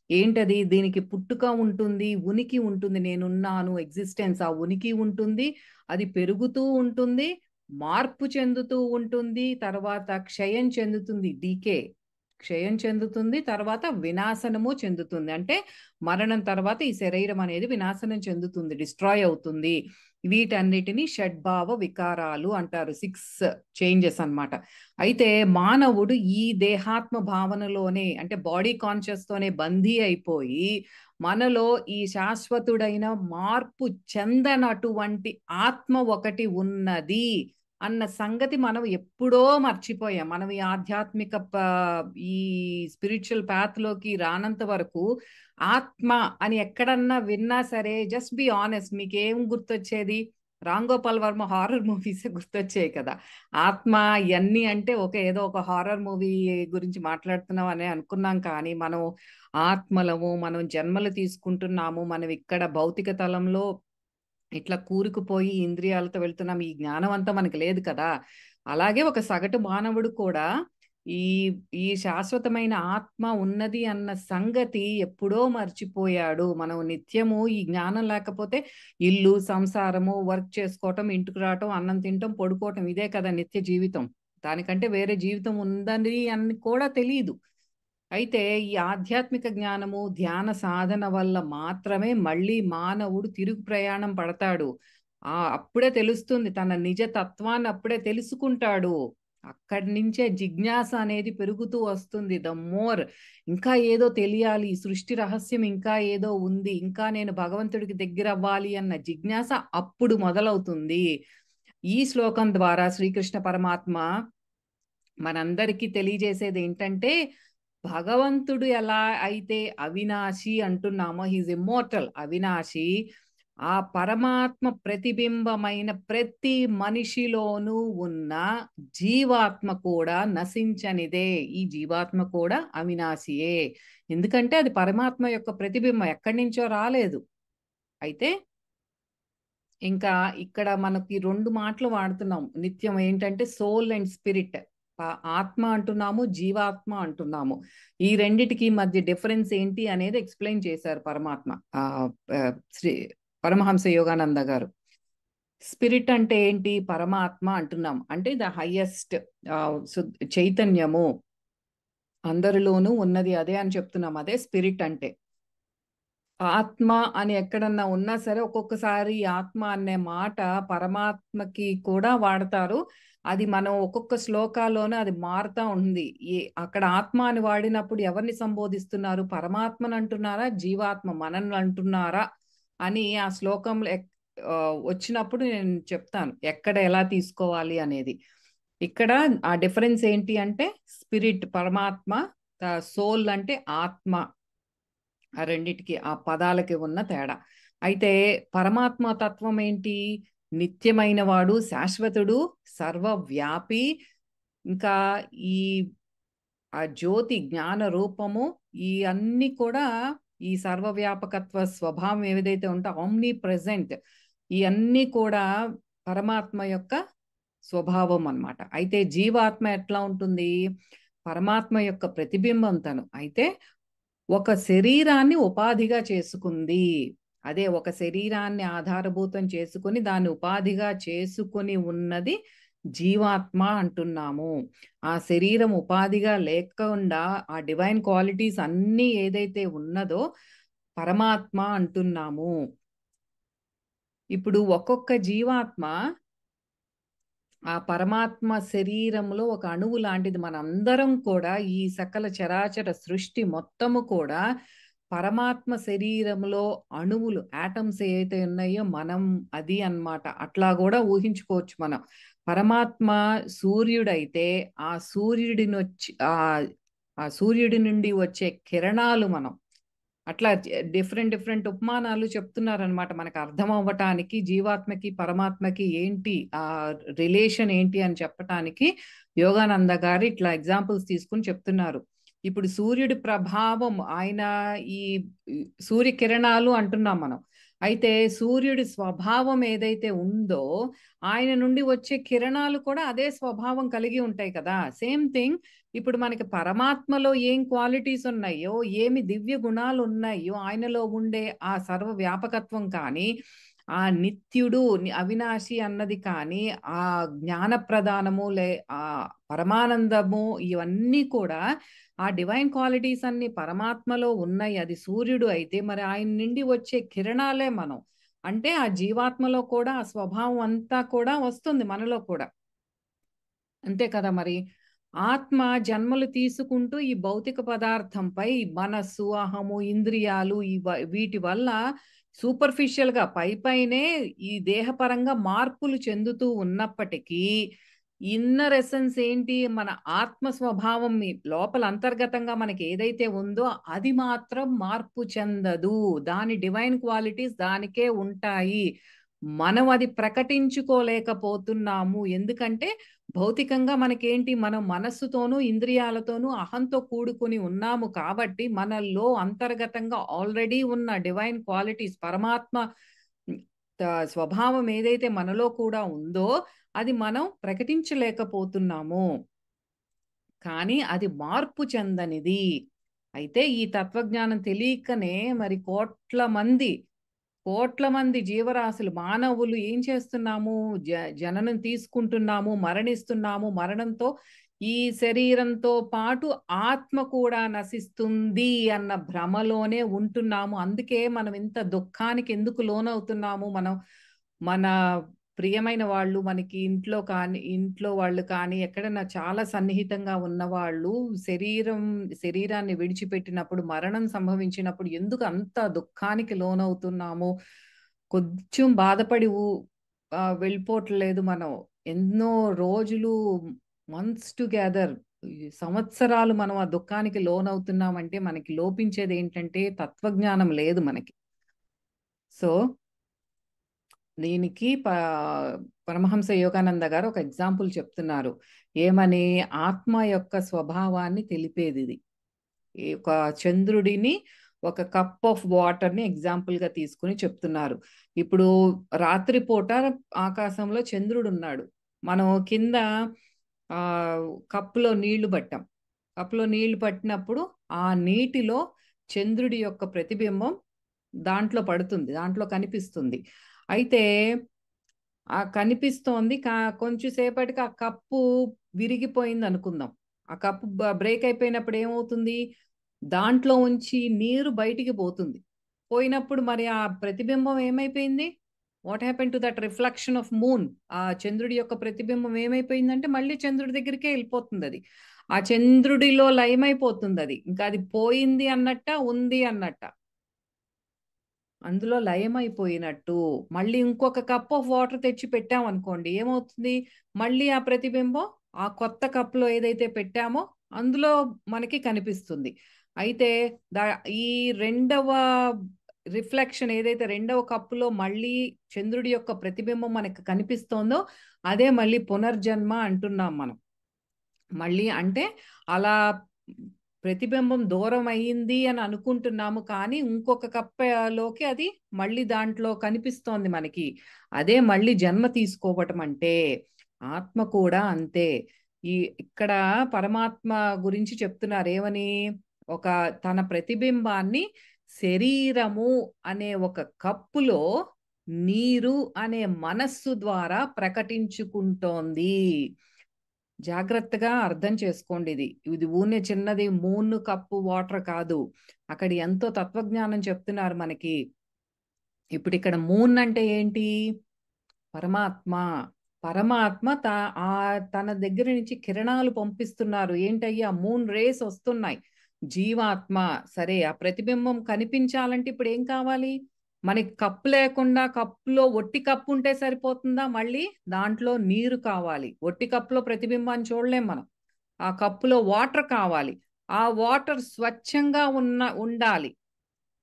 A: ఏంటది, దీనికి పుట్టుక ఉంటుంది, ఉనికి ఉంటుంది, నేనున్నాను, ఎగ్జిస్టెన్స్, ఆ ఉనికి ఉంటుంది, అది పెరుగుతూ ఉంటుంది, మార్పు చెందుతూ ఉంటుంది, తర్వాత క్షయం చెందుతుంది, డీకే, క్షయం చెందుతుంది, తర్వాత వినాశనము చెందుతుంది. అంటే మరణం తర్వాత ఈ శరీరం అనేది వినాశనం చెందుతుంది, డిస్ట్రాయ్ అవుతుంది. వీటన్నిటిని షడ్భావ వికారాలు అంటారు, 6 చేంజెస్ అన్నమాట. అయితే మానవుడు ఈ దేహాత్మ భావనలోనే, అంటే బాడీ కాన్షియస్ తోనే బందీ అయిపోయి మనలో ఈ శాశ్వతుడైన మార్పు చెందనటువంటి ఆత్మ ఒకటి ఉన్నది అన్న సంగతి మనం ఎప్పుడో మర్చిపోయాం. మనం ఈ ఆధ్యాత్మిక ఈ స్పిరిచువల్ పాత్ లోకి రానంత వరకు ఆత్మ అని ఎక్కడన్నా విన్నా సరే, జస్ట్ బి ఆనెస్ట్, మీకేం గుర్తొచ్చేది? రామ్ గోపాల్ వర్మ హారర్ మూవీస్ గుర్తొచ్చాయి కదా. ఆత్మ ఇవన్నీ అంటే ఏదో ఒక హారర్ మూవీ గురించి మాట్లాడుతున్నాం అని అనుకున్నాం. కానీ మనం ఆత్మలము, మనం జన్మలు తీసుకుంటున్నాము, మనం ఇక్కడ భౌతిక తలంలో ఇట్లా కూరుకుపోయి ఇంద్రియాలతో వెళ్తున్నాం, ఈ జ్ఞానం అంతా మనకి లేదు కదా. అలాగే ఒక సగటు మానవుడు కూడా ఈ ఈ శాశ్వతమైన ఆత్మ ఉన్నది అన్న సంగతి ఎప్పుడో మర్చిపోయాడు. మనం నిత్యము ఈ జ్ఞానం లేకపోతే ఇల్లు, సంసారము, వర్క్ చేసుకోవటం, ఇంటికి రావటం, అన్నం తినటం, పడుకోవటం, ఇదే కదా నిత్య జీవితం. దానికంటే వేరే జీవితం ఉందని అని కూడా తెలియదు. అయితే ఈ ఆధ్యాత్మిక జ్ఞానము, ధ్యాన సాధన వల్ల మాత్రమే మళ్ళీ మానవుడు తిరుగు ప్రయాణం పడతాడు. అప్పుడే తెలుస్తుంది, తన నిజ తత్వాన్ని అప్పుడే తెలుసుకుంటాడు. అక్కడి నుంచే జిజ్ఞాస అనేది పెరుగుతూ వస్తుంది. ద మోర్ ఇంకా ఏదో తెలియాలి, సృష్టి రహస్యం ఇంకా ఏదో ఉంది, ఇంకా నేను భగవంతుడికి దగ్గర అవ్వాలి అన్న జిజ్ఞాస అప్పుడు మొదలవుతుంది. ఈ శ్లోకం ద్వారా శ్రీకృష్ణ పరమాత్మ మనందరికీ తెలియజేసేది ఏంటంటే, భగవంతుడు ఎలా అయితే అవినాశి అంటున్నామో, హీజ్ ఇమ్మోర్టల్, అవినాశి, ఆ పరమాత్మ ప్రతిబింబమైన ప్రతి మనిషిలోనూ ఉన్న జీవాత్మ కూడా నశించనిదే. ఈ జీవాత్మ కూడా అవినాశియే. ఎందుకంటే అది పరమాత్మ యొక్క ప్రతిబింబం, ఎక్కడి నుంచో రాలేదు. అయితే ఇంకా ఇక్కడ మనకి 2 మాటలు వాడుతున్నాం నిత్యం, ఏంటంటే సోల్ అండ్ స్పిరిట్. ఆత్మ అంటున్నాము, జీవాత్మ అంటున్నాము. ఈ రెండిటికి మధ్య డిఫరెన్స్ ఏంటి అనేది ఎక్స్ప్లెయిన్ చేశారు పరమాత్మ, శ్రీ పరమహంస యోగానంద గారు. స్పిరిట్ అంటే ఏంటి? పరమాత్మ అంటున్నాం అంటే ద హైయెస్ట్ చైతన్యము, అందరిలోనూ ఉన్నది అదే అని చెప్తున్నాం. అదే స్పిరిట్ అంటే. ఆత్మ అని ఎక్కడన్నా ఉన్నా సరే, ఒక్కొక్కసారి ఆత్మ అనే మాట పరమాత్మకి కూడా వాడతారు. అది మనం ఒక్కొక్క శ్లోకాల్లోనూ అది మారుతా ఉంది. అక్కడ ఆత్మ అని వాడినప్పుడు ఎవరిని సంబోధిస్తున్నారు? పరమాత్మను అంటున్నారా, జీవాత్మ మనల్ని అంటున్నారా అని ఆ శ్లోకంలో వచ్చినప్పుడు నేను చెప్తాను ఎక్కడ ఎలా తీసుకోవాలి అనేది. ఇక్కడ ఆ డిఫరెన్స్ ఏంటి అంటే, స్పిరిట్ పరమాత్మ, సోల్ అంటే ఆత్మ. ఆ రెండిటికి, ఆ పదాలకి ఉన్న తేడా. అయితే పరమాత్మ తత్వం ఏంటి? నిత్యమైన వాడు, శాశ్వతుడు, సర్వవ్యాపి. ఇంకా ఈ ఆ జ్యోతి జ్ఞాన రూపము, ఈ అన్ని కూడా ఈ సర్వవ్యాపకత్వ స్వభావం ఏదైతే ఉంటో, ఆమ్ని ప్రెజెంట్, ఈ అన్ని కూడా పరమాత్మ యొక్క స్వభావం అన్నమాట. అయితే జీవాత్మ ఎట్లా ఉంటుంది? పరమాత్మ యొక్క ప్రతిబింబం తను. అయితే ఒక శరీరాన్ని ఉపాధిగా చేసుకుంది. అదే ఒక శరీరాన్ని ఆధారభూతం చేసుకుని దాన్ని ఉపాధిగా చేసుకుని ఉన్నది జీవాత్మ అంటున్నాము. ఆ శరీరం ఉపాధిగా లేకుండా ఆ డివైన్ క్వాలిటీస్ అన్నీ ఏదైతే ఉన్నదో పరమాత్మ అంటున్నాము. ఇప్పుడు ఒక్కొక్క జీవాత్మ ఆ పరమాత్మ శరీరంలో ఒక అణువు లాంటిది. మనందరం కూడా ఈ సకల చరాచర సృష్టి మొత్తము కూడా పరమాత్మ శరీరంలో అణువులు, ఆటమ్స్ ఏవైతే ఉన్నాయో మనం అది అన్నమాట. అట్లా కూడా ఊహించుకోవచ్చు మనం. పరమాత్మ సూర్యుడైతే ఆ సూర్యుడి నుండి వచ్చే కిరణాలు మనం. అట్లా డిఫరెంట్ ఉపమానాలు చెప్తున్నారనమాట మనకు అర్థం అవ్వటానికి. జీవాత్మకి పరమాత్మకి ఏంటి ఆ రిలేషన్ ఏంటి అని చెప్పటానికి యోగానంద గారు ఇట్లా ఎగ్జాంపుల్స్ తీసుకుని చెప్తున్నారు. ఇప్పుడు సూర్యుడి ప్రభావం, ఆయన ఈ సూర్యకిరణాలు అంటున్నాం మనం. అయితే సూర్యుడి స్వభావం ఏదైతే ఉందో ఆయన నుండి వచ్చే కిరణాలు కూడా అదే స్వభావం కలిగి ఉంటాయి కదా. సేమ్ థింగ్ ఇప్పుడు మనకి పరమాత్మలో ఏం క్వాలిటీస్ ఉన్నాయో, ఏమి దివ్య గుణాలు ఉన్నాయో, ఆయనలో ఉండే ఆ సర్వ వ్యాపకత్వం కానీ, ఆ నిత్యుడు అవినాశి అన్నది కానీ, ఆ జ్ఞాన ప్రదానము ఆ పరమానందము ఇవన్నీ కూడా ఆ డివైన్ క్వాలిటీస్ అన్ని పరమాత్మలో ఉన్నాయి. అది సూర్యుడు అయితే మరి ఆయన నుండి వచ్చే కిరణాలే మనం. అంటే ఆ జీవాత్మలో కూడా ఆ స్వభావం అంతా కూడా వస్తుంది మనలో కూడా. అంతే కదా మరి. ఆత్మ జన్మలు తీసుకుంటూ ఈ భౌతిక పదార్థంపై మనస్సు, అహము, ఇంద్రియాలు వీటి వల్ల సూపర్ఫిషియల్‌గా పైపైనే ఈ దేహపరంగా మార్పులు చెందుతూ ఉన్నప్పటికీ, ఇన్నర్ ఎసెన్స్ ఏంటి? మన ఆత్మ స్వభావం లోపల అంతర్గతంగా మనకి ఏదైతే ఉందో అది మాత్రం మార్పు చెందదు. దాని డివైన్ క్వాలిటీస్ దానికే ఉంటాయి. మనం అది ప్రకటించుకోలేకపోతున్నాము. ఎందుకంటే భౌతికంగా మనకేంటి మనం మనస్సుతోనూ, ఇంద్రియాలతోనూ, అహంతో కూడుకొని ఉన్నాము కాబట్టి, మనలో అంతర్గతంగా ఆల్రెడీ ఉన్న డివైన్ క్వాలిటీస్ పరమాత్మ హ్మ్, స్వభావం ఏదైతే మనలో కూడా ఉందో, అది మనం ప్రకటించలేకపోతున్నాము. కానీ అది మార్పు చెందనిది. అయితే ఈ తత్వజ్ఞానం తెలియకనే మరి కోట్ల మంది జీవరాశులు, మానవులు ఏం చేస్తున్నాము? జననం తీసుకుంటున్నాము, మరణిస్తున్నాము. మరణంతో ఈ శరీరంతో పాటు ఆత్మ కూడా నశిస్తుంది అన్న భ్రమలోనే ఉంటున్నాము. అందుకే మనం ఇంత దుఃఖానికి ఎందుకు లోనవుతున్నాము? మన ప్రియమైన వాళ్ళు మనకి ఇంట్లో వాళ్ళు కానీ, ఎక్కడైనా చాలా సన్నిహితంగా ఉన్నవాళ్ళు శరీరాన్ని విడిచిపెట్టినప్పుడు, మరణం సంభవించినప్పుడు ఎందుకు అంత దుఃఖానికి లోనవుతున్నాము? కొంచెం బాధపడి వెళ్ళిపోవట్లేదు మనం. ఎన్నో రోజులు, మంత్స్ టుగెదర్, సంవత్సరాలు మనం ఆ దుఃఖానికి లోనవుతున్నామంటే మనకి లోపించేదేంటంటే తత్వజ్ఞానం లేదు మనకి. సో దీనికి పరమహంస యోగానంద గారు ఒక ఎగ్జాంపుల్ చెప్తున్నారు. ఏమని? ఆత్మ యొక్క స్వభావాన్ని తెలిపేదిది. ఒక చంద్రుడిని ఒక కప్ ఆఫ్ వాటర్‌ని ఎగ్జాంపుల్‌గా తీసుకొని చెప్తున్నారు. ఇప్పుడు రాత్రిపూట ఆకాశంలో చంద్రుడున్నాడు. మనం కింద ఆహ్, కప్పులో నీళ్లు పట్టాం. కప్పులో నీళ్లు పట్టినప్పుడు ఆ నీటిలో చంద్రుడి యొక్క ప్రతిబింబం దాంట్లో పడుతుంది. దాంట్లో కనిపిస్తుంది. అయితే ఆ కనిపిస్తోంది. కొంచెం సేపటికి ఆ కప్పు విరిగిపోయిందనుకుందాం. ఆ కప్పు బ్రేక్ అయిపోయినప్పుడు ఏమవుతుంది? దాంట్లో ఉంచి నీరు బయటికి పోతుంది. పోయినప్పుడు మరి ఆ ప్రతిబింబం ఏమైపోయింది? What happened to that reflection of moon? ఆ చంద్రుడి యొక్క ప్రతిబింబం ఏమైపోయిందంటే మళ్ళీ చంద్రుడి దగ్గరికే ఎళ్ళిపోతుందది. ఆ చంద్రుడిలో లయమైపోతుందది. ఇంకా అది పోయింది అన్నట్టా? ఉంది అన్నట్టా? అందులో లయమైపోయినట్టు. మళ్ళీ ఇంకొక కప్ ఆఫ్ వాటర్ తెచ్చి పెట్టామనుకోండి. ఏమవుతుంది? మళ్ళీ ఆ ప్రతిబింబం ఆ కొత్త కప్‌లో ఏదైతే పెట్టామో అందులో మనకి కనిపిస్తుంది. అయితే ద ఈ రెండవ రిఫ్లెక్షన్ ఏదైతే రెండవ కప్పులో మళ్ళీ చంద్రుడి యొక్క ప్రతిబింబం మనకు కనిపిస్తోందో అదే మళ్ళీ పునర్జన్మ అంటున్నాం మనం. మళ్ళీ అంటే అలా ప్రతిబింబం దూరం అయింది అని అనుకుంటున్నాము. కానీ ఇంకొక కప్పలోకి అది మళ్ళీ దాంట్లో కనిపిస్తోంది మనకి. అదే మళ్ళీ జన్మ తీసుకోవటం అంటే. ఆత్మ కూడా అంతే. ఈ ఇక్కడ పరమాత్మ గురించి చెప్తున్నారు. ఏమని? ఒక తన ప్రతిబింబాన్ని శరీరము అనే ఒక కప్పులో నీరు అనే మనస్సు ద్వారా ప్రకటించుకుంటోంది. జాగ్రత్తగా అర్థం చేసుకోండి ఇది. ఇది ఊరినే చిన్నది 3 కప్పు వాటర్ కాదు. అక్కడ ఎంతో తత్వజ్ఞానం చెప్తున్నారు మనకి. ఇప్పుడిక్కడ మూన్ అంటే ఏంటి? పరమాత్మ. పరమాత్మ తన దగ్గర నుంచి కిరణాలు పంపిస్తున్నారు. ఏంటయ్యా? మూన్ రేస్ వస్తున్నాయి. జీవాత్మ సరే ఆ ప్రతిబింబం కనిపించాలంటే ఇప్పుడేం కావాలి? మనకి కప్పు లేకుండా కప్పులో ఒట్టి కప్పు ఉంటే సరిపోతుందా మళ్ళీ? దాంట్లో నీరు కావాలి. ఒట్టి కప్పులో ప్రతిబింబాన్ని చూడలేం మనం. ఆ కప్పులో వాటర్ కావాలి. ఆ వాటర్ స్వచ్ఛంగా ఉండాలి.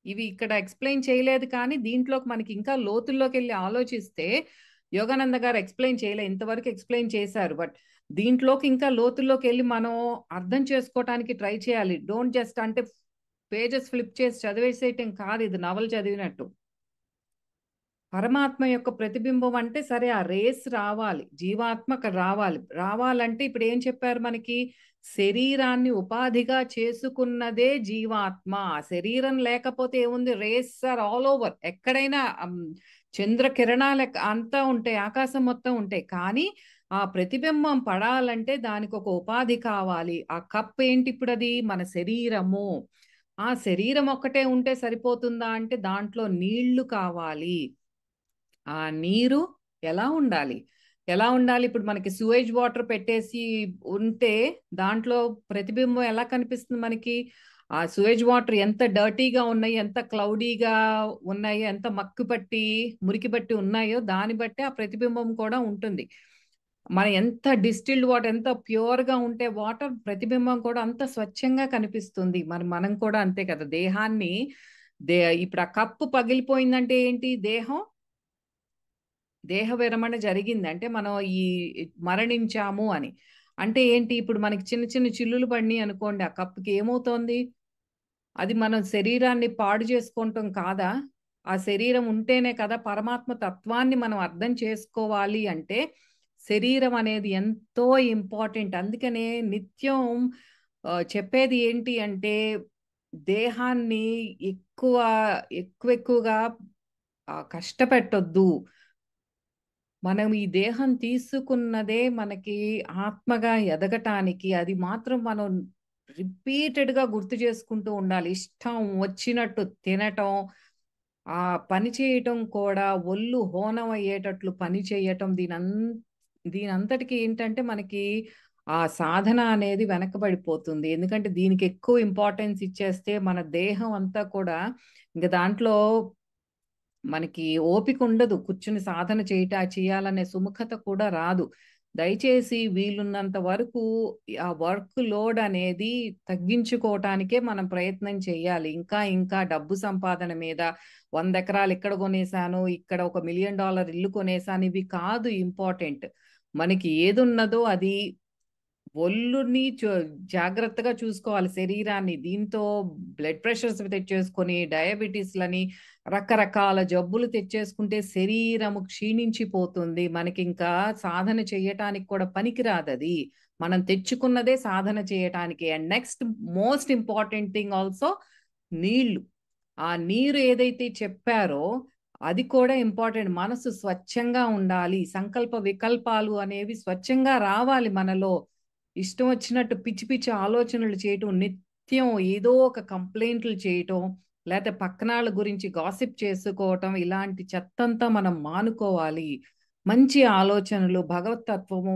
A: ఇవి ఇక్కడ ఎక్స్‌ప్లెయిన్ చేయలేదు కానీ, దీంట్లోకి మనకి ఇంకా లోతుల్లోకెళ్ళి ఆలోచిస్తే, యోగానంద గారు ఎక్స్‌ప్లెయిన్ చేయలే. ఇంతవరకు ఎక్స్‌ప్లెయిన్ చేశారు. బట్ దీంట్లోకి ఇంకా లోతుల్లోకెళ్ళి మనం అర్థం చేసుకోవటానికి ట్రై చేయాలి. డోంట్ జస్ట్ అంటే పేజెస్ ఫ్లిప్ చేసి చదివేసేయటం కాదు ఇది నవల చదివినట్టు. పరమాత్మ యొక్క ప్రతిబింబం అంటే సరే ఆ రేస్ రావాలి. జీవాత్మ అక్కడ రావాలి. రావాలంటే ఇప్పుడు ఏం చెప్పారు మనకి? శరీరాన్ని ఉపాధిగా చేసుకున్నదే జీవాత్మ. శరీరం లేకపోతే ఏముంది? Rays are all over. ఎక్కడైనా చంద్ర కిరణాలు అంతా ఉంటాయి, ఆకాశం మొత్తం ఉంటాయి. కానీ ఆ ప్రతిబింబం పడాలంటే దానికి ఒక ఉపాధి కావాలి. ఆ కప్ ఏంటి ఇప్పుడు? అది మన శరీరము. ఆ శరీరం ఒక్కటే ఉంటే సరిపోతుందా అంటే దాంట్లో నీళ్లు కావాలి. ఆ నీరు ఎలా ఉండాలి? ఎలా ఉండాలి? ఇప్పుడు మనకి సూయేజ్ వాటర్ పెట్టేసి ఉంటే దాంట్లో ప్రతిబింబం ఎలా కనిపిస్తుంది మనకి? ఆ సూయేజ్ వాటర్ ఎంత డర్టీగా ఉన్నాయి, ఎంత క్లౌడీగా ఉన్నాయో, ఎంత మక్కు పట్టి మురికి పట్టి ఉన్నాయో దాన్ని బట్టి ఆ ప్రతిబింబం కూడా ఉంటుంది. మన ఎంత డిస్టిల్డ్ వాటర్, ఎంత ప్యూర్ గా ఉంటే వాటర్, ప్రతిబింబం కూడా అంత స్వచ్ఛంగా కనిపిస్తుంది. మనం కూడా అంతే కదా. దేహాన్ని ఇప్పుడు ఆ కప్పు పగిలిపోయిందంటే ఏంటి? దేహ విరమణ జరిగింది అంటే మనం ఈ మరణించాము అని. అంటే ఏంటి? ఇప్పుడు మనకి చిన్న చిన్న చిల్లులు పడినాయి అనుకోండి, ఆ కప్పుకి ఏమవుతోంది? అది మనం శరీరాన్ని పాడు చేసుకుంటాం కాదా? ఆ శరీరం ఉంటేనే కదా పరమాత్మ తత్వాన్ని మనం అర్థం చేసుకోవాలి అంటే శరీరం అనేది ఎంతో ఇంపార్టెంట్. అందుకనే నిత్యం చెప్పేది ఏంటి అంటే దేహాన్ని ఎక్కువ ఎక్కువగా కష్టపెట్టొద్దు. మనం ఈ దేహం తీసుకున్నదే మనకి ఆత్మగా ఎదగటానికి. అది మాత్రం మనం రిపీటెడ్‌గా గుర్తు చేసుకుంటూ ఉండాలి. ఇష్టం వచ్చినట్టు తినటం, పని చేయటం కూడా ఒళ్ళు హోనం అయ్యేటట్లు పని చేయటం, దీనంతటికి ఏంటంటే మనకి ఆ సాధన అనేది వెనకబడిపోతుంది. ఎందుకంటే దీనికి ఎక్కువ ఇంపార్టెన్స్ ఇచ్చేస్తే మన దేహం అంతా కూడా ఇంక దాంట్లో మనకి ఓపిక ఉండదు. కూర్చుని సాధన చేయాలనే సుముఖత కూడా రాదు. దయచేసి వీలున్నంత వరకు ఆ వర్క్ లోడ్ అనేది తగ్గించుకోవటానికే మనం ప్రయత్నం చేయాలి. ఇంకా ఇంకా డబ్బు సంపాదన మీద 100 ఎకరాలు ఇక్కడ కొనేసాను, ఇక్కడ ఒక $1 మిలియన్ ఇల్లు కొనేసాను, ఇవి కాదు ఇంపార్టెంట్. మనకి ఏదున్నదో అది ఒళ్ళుని జాగ్రత్తగా చూసుకోవాలి, శరీరాన్ని. దీంతో బ్లడ్ ప్రెషర్స్ తెచ్చేసుకొని డయాబెటీస్లని రకరకాల జబ్బులు తెచ్చేసుకుంటే శరీరము క్షీణించిపోతుంది. మనకింకా సాధన చేయటానికి కూడా పనికిరాదది. మనం తెచ్చుకున్నదే సాధన చేయటానికి. And next most important thing also నీళ్లు. ఆ నీరు ఏదైతే చెప్పారో అది కూడా ఇంపార్టెంట్. మనసు స్వచ్ఛంగా ఉండాలి. సంకల్ప వికల్పాలు అనేవి స్వచ్ఛంగా రావాలి మనలో. ఇష్టం వచ్చినట్టు పిచ్చి పిచ్చి ఆలోచనలు చేయటం, నిత్యం ఏదో ఒక కంప్లైంట్లు చేయటం, లేకపోతే పక్కనాళ్ళ గురించి గాసిప్ చేసుకోవటం, ఇలాంటి చెత్తంతా మనం మానుకోవాలి. మంచి ఆలోచనలు, భగవతత్వము,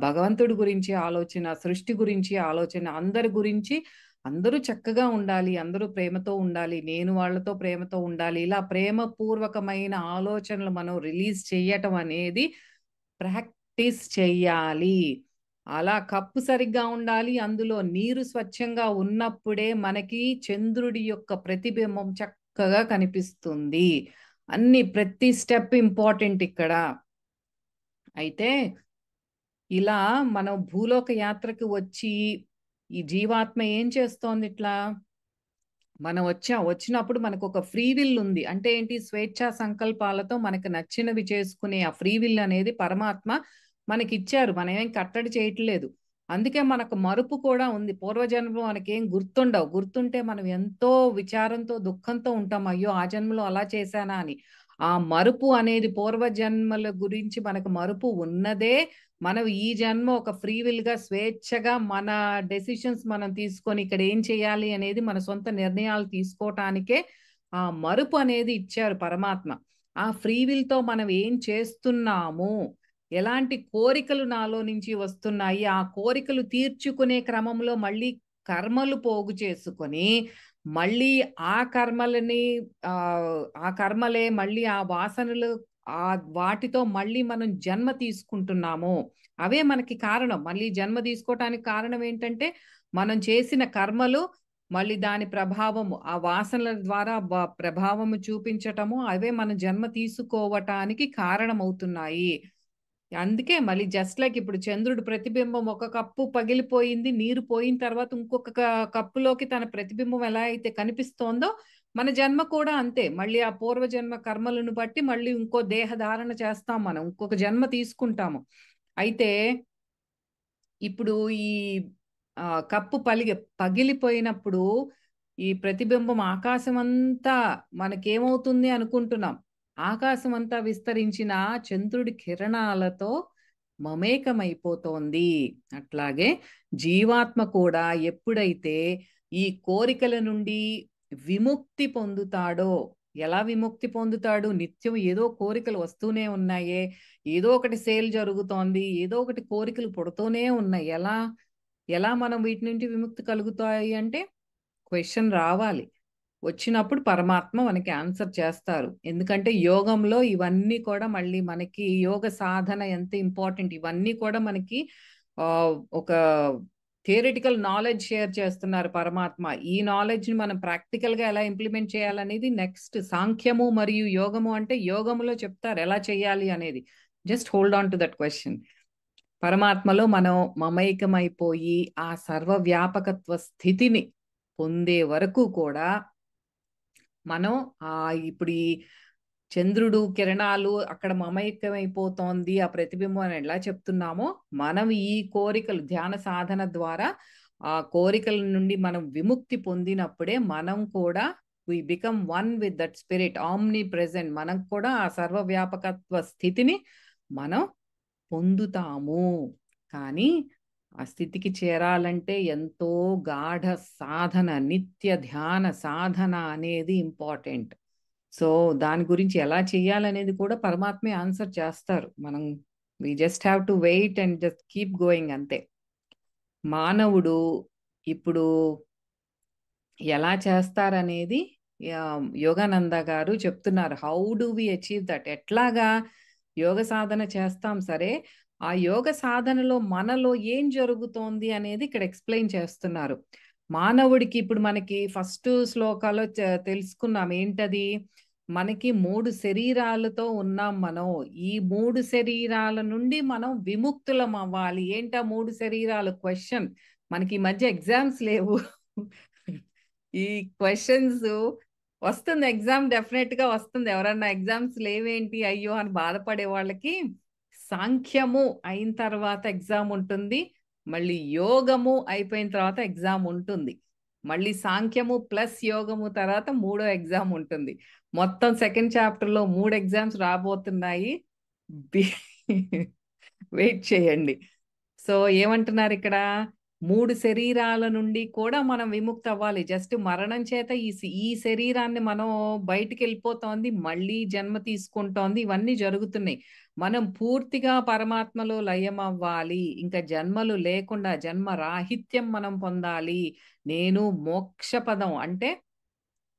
A: భగవంతుడి గురించి ఆలోచన, సృష్టి గురించి ఆలోచన, అందరి గురించి అందరూ చక్కగా ఉండాలి, అందరూ ప్రేమతో ఉండాలి, నేను వాళ్ళతో ప్రేమతో ఉండాలి. ఇలా ప్రేమపూర్వకమైన ఆలోచనలు మనం రిలీజ్ చేయటం అనేది ప్రాక్టీస్ చెయ్యాలి. అలా కప్పు సరిగ్గా ఉండాలి, అందులో నీరు స్వచ్ఛంగా ఉన్నప్పుడే మనకి చంద్రుడి యొక్క ప్రతిబింబం చక్కగా కనిపిస్తుంది. ప్రతి స్టెప్ ఇంపార్టెంట్ ఇక్కడ. అయితే ఇలా మనం భూలోక యాత్రకు వచ్చి ఈ జీవాత్మ ఏం చేస్తోంది ఇట్లా? మనం వచ్చినప్పుడు మనకు ఒక ఫ్రీ విల్ ఉంది. అంటే ఏంటి? స్వేచ్ఛా సంకల్పాలతో మనకు నచ్చినవి చేసుకునే ఆ ఫ్రీ విల్ అనేది పరమాత్మ మనకిచ్చారు. మనం ఏం కట్టడి చేయట్లేదు. అందుకే మనకు మరుపు కూడా ఉంది. పూర్వజన్మలో మనకేం గుర్తుండవు. గుర్తుంటే మనం ఎంతో విచారంతో, దుఃఖంతో ఉంటాం. అయ్యో ఆ జన్మలో అలా చేశానా అని. ఆ మరుపు అనేది పూర్వజన్మల గురించి మనకు మరుపు ఉన్నదే మనం ఈ జన్మ ఒక ఫ్రీ విల్ గా స్వేచ్ఛగా మన డెసిషన్స్ మనం తీసుకొని ఇక్కడ ఏం చేయాలి అనేది మన సొంత నిర్ణయాలు తీసుకోవటానికే ఆ మరుపు అనేది ఇచ్చారు పరమాత్మ. ఆ ఫ్రీ విల్ తో మనం ఏం చేస్తున్నాము, ఎలాంటి కోరికలు నాలో నుంచి వస్తున్నాయి, ఆ కోరికలు తీర్చుకునే క్రమంలో మళ్ళీ కర్మలు పోగు చేసుకొని మళ్ళీ ఆ కర్మలని ఆ కర్మలే మళ్ళీ ఆ వాసనలు ఆ వాటితో మళ్ళీ మనం జన్మ తీసుకుంటున్నాము. అవే మనకి కారణం. మళ్ళీ జన్మ తీసుకోవటానికి కారణం ఏంటంటే మనం చేసిన కర్మలు మళ్ళీ దాని ప్రభావము, ఆ వాసనల ద్వారా ప్రభావము చూపించటము, అవే మన జన్మ తీసుకోవటానికి కారణమవుతున్నాయి. అందుకే మళ్ళీ జస్ట్ లైక్ ఇప్పుడు చంద్రుడు ప్రతిబింబం ఒక కప్పు పగిలిపోయింది, నీరు పోయిన తర్వాత ఇంకొక కప్పులోకి తన ప్రతిబింబం ఎలా అయితే కనిపిస్తోందో మన జన్మ కూడా అంతే. మళ్ళీ ఆ పూర్వజన్మ కర్మలను బట్టి మళ్ళీ ఇంకో దేహ ధారణ చేస్తాం, మనం ఇంకొక జన్మ తీసుకుంటాము. అయితే ఇప్పుడు ఈ కప్పు పగిలిపోయినప్పుడు ఈ ప్రతిబింబం ఆకాశం అంతా మనకేమవుతుంది అనుకుంటున్నాం. ఆకాశం అంతా విస్తరించిన చంద్రుడి కిరణాలతో మమేకమైపోతోంది. అట్లాగే జీవాత్మ కూడా ఎప్పుడైతే ఈ కోరికల నుండి విముక్తి పొందుతాడో, ఎలా విముక్తి పొందుతాడు? నిత్యం ఏదో కోరికలు వస్తూనే ఉన్నాయే, ఏదో ఒకటి సేల్ జరుగుతోంది, ఏదో ఒకటి కోరికలు పుడుతూనే ఉన్నాయి. ఎలా ఎలా మనం వీటి నుండి విముక్తి కలుగుతాయి అంటే క్వశ్చన్ రావాలి. వచ్చినప్పుడు పరమాత్మ మనకి ఆన్సర్ చేస్తారు. ఎందుకంటే యోగంలో ఇవన్నీ కూడా మళ్ళీ మనకి యోగ సాధన ఎంత ఇంపార్టెంట్, ఇవన్నీ కూడా మనకి ఒక థియరిటికల్ నాలెడ్జ్ షేర్ చేస్తున్నారు పరమాత్మ. ఈ నాలెడ్జ్ ని మనం ప్రాక్టికల్ గా ఎలా ఇంప్లిమెంట్ చేయాలనేది నెక్స్ట్. సాంఖ్యము మరియు యోగము అంటే యోగములో చెప్తారు ఎలా చేయాలి అనేది. Just hold on to that question. పరమాత్మలో మనం మమైకమైపోయి ఆ సర్వవ్యాపకత్వ స్థితిని పొందే వరకు కూడా మనం ఇప్పుడు ఈ చంద్రుడు కిరణాలు అక్కడ మమైకమైపోతోంది ఆ ప్రతిబింబం అని ఎలా చెప్తున్నామో, మనం ఈ కోరికలు ధ్యాన సాధన ద్వారా ఆ కోరికల నుండి మనం విముక్తి పొందినప్పుడే మనం కూడా we become one with that spirit, omnipresent. మనం కూడా ఆ సర్వవ్యాపకత్వ స్థితిని మనం పొందుతాము. కానీ ఆ స్థితికి చేరాలంటే ఎంతో గాఢ సాధన, నిత్య ధ్యాన సాధన అనేది ఇంపార్టెంట్. సో దాని గురించి ఎలా చేయాలనేది కూడా పరమాత్మే ఆన్సర్ చేస్తారు. మనం we just have to wait and just keep going అంతే. మానవుడు ఇప్పుడు ఎలా చేస్తారనేది యోగానంద గారు చెప్తున్నారు. How do we achieve that? ఎట్లాగా యోగ సాధన చేస్తాం సరే, ఆ యోగ సాధనలో మనలో ఏం జరుగుతోంది అనేది ఇక్కడ ఎక్స్ప్లెయిన్ చేస్తున్నారు. మానవుడికి ఇప్పుడు మనకి ఫస్ట్ శ్లోకాలో తెలుసుకున్నాం ఏంటది, మనకి 3 శరీరాలతో ఉన్నాం మనం. ఈ 3 శరీరాల నుండి మనం విముక్తులం అవ్వాలి. ఏంటా 3 శరీరాలు? క్వశ్చన్. మనకి ఈ మధ్య ఎగ్జామ్స్ లేవు. ఈ క్వశ్చన్స్ వస్తుంది, ఎగ్జామ్ డెఫినెట్ గా వస్తుంది. ఎవరన్నా ఎగ్జామ్స్ లేవేంటి అయ్యో అని బాధపడే వాళ్ళకి సాంఖ్యము అయిన తర్వాత ఎగ్జామ్ ఉంటుంది, మళ్ళీ యోగము అయిపోయిన తర్వాత ఎగ్జామ్ ఉంటుంది, మళ్ళీ సాంఖ్యము ప్లస్ యోగము తర్వాత 3వ ఎగ్జామ్ ఉంటుంది. మొత్తం సెకండ్ చాప్టర్ లో 3 ఎగ్జామ్స్ రాబోతున్నాయి. వెయిట్ చేయండి. సో ఏమంటున్నారు ఇక్కడ, 3 శరీరాల నుండి కూడా మనం విముక్తి అవ్వాలి. జస్ట్ మరణం చేత ఈ శరీరాన్ని మనం బయటికి వెళ్ళిపోతోంది, మళ్ళీ జన్మ తీసుకుంటోంది, ఇవన్నీ జరుగుతున్నాయి. మనం పూర్తిగా పరమాత్మలో లయం అవ్వాలి, ఇంకా జన్మలు లేకుండా జన్మ రాహిత్యం మనం పొందాలి. నేను మోక్ష పదం అంటే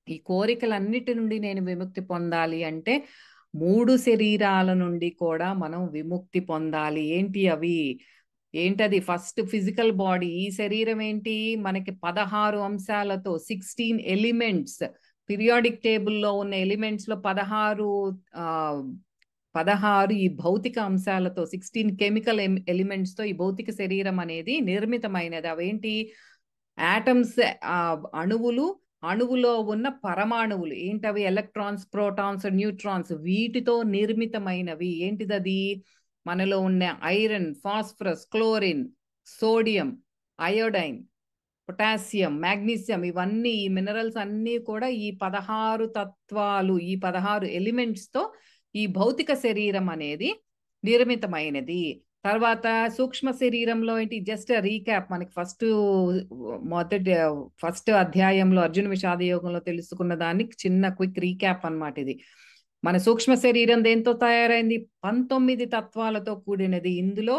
A: ఈ కోరికలన్నిటి నుండి నేను విముక్తి పొందాలి అంటే 3 శరీరాల నుండి కూడా మనం విముక్తి పొందాలి. ఏంటి అవి? ఏంటది? First physical body. ఈ శరీరం ఏంటి? మనకి 16 అంశాలతో 16 ఎలిమెంట్స్, పీరియాడిక్ టేబుల్లో ఉన్న ఎలిమెంట్స్ లో 16 ఈ భౌతిక అంశాలతో 16 కెమికల్ ఎలిమెంట్స్ తో ఈ భౌతిక శరీరం అనేది నిర్మితమైనది. అవేంటి? ఆటమ్స్, అణువులు, అణువులో ఉన్న పరమాణువులు. ఏంటవి? ఎలక్ట్రాన్స్, ప్రోటాన్స్, న్యూట్రాన్స్, వీటితో నిర్మితమైనవి. ఏంటిదది? మనలో ఉన్న iron, phosphorus, chlorine, sodium, iodine, potassium, magnesium, ఇవన్నీ ఈ మినరల్స్ అన్నీ కూడా ఈ 16 తత్వాలు, ఈ 16 ఎలిమెంట్స్ తో ఈ భౌతిక శరీరం అనేది నిర్మితమైనది. తర్వాత సూక్ష్మ శరీరంలో ఏంటి? Just recap. మనకి ఫస్ట్ అధ్యాయంలో అర్జున విషాద యోగంలో తెలుసుకున్న దానికి చిన్న క్విక్ రీక్యాప్ అన్నమాట ఇది. మన సూక్ష్మ శరీరం దేంతో తయారైంది? 19 తత్వాలతో కూడినది. ఇందులో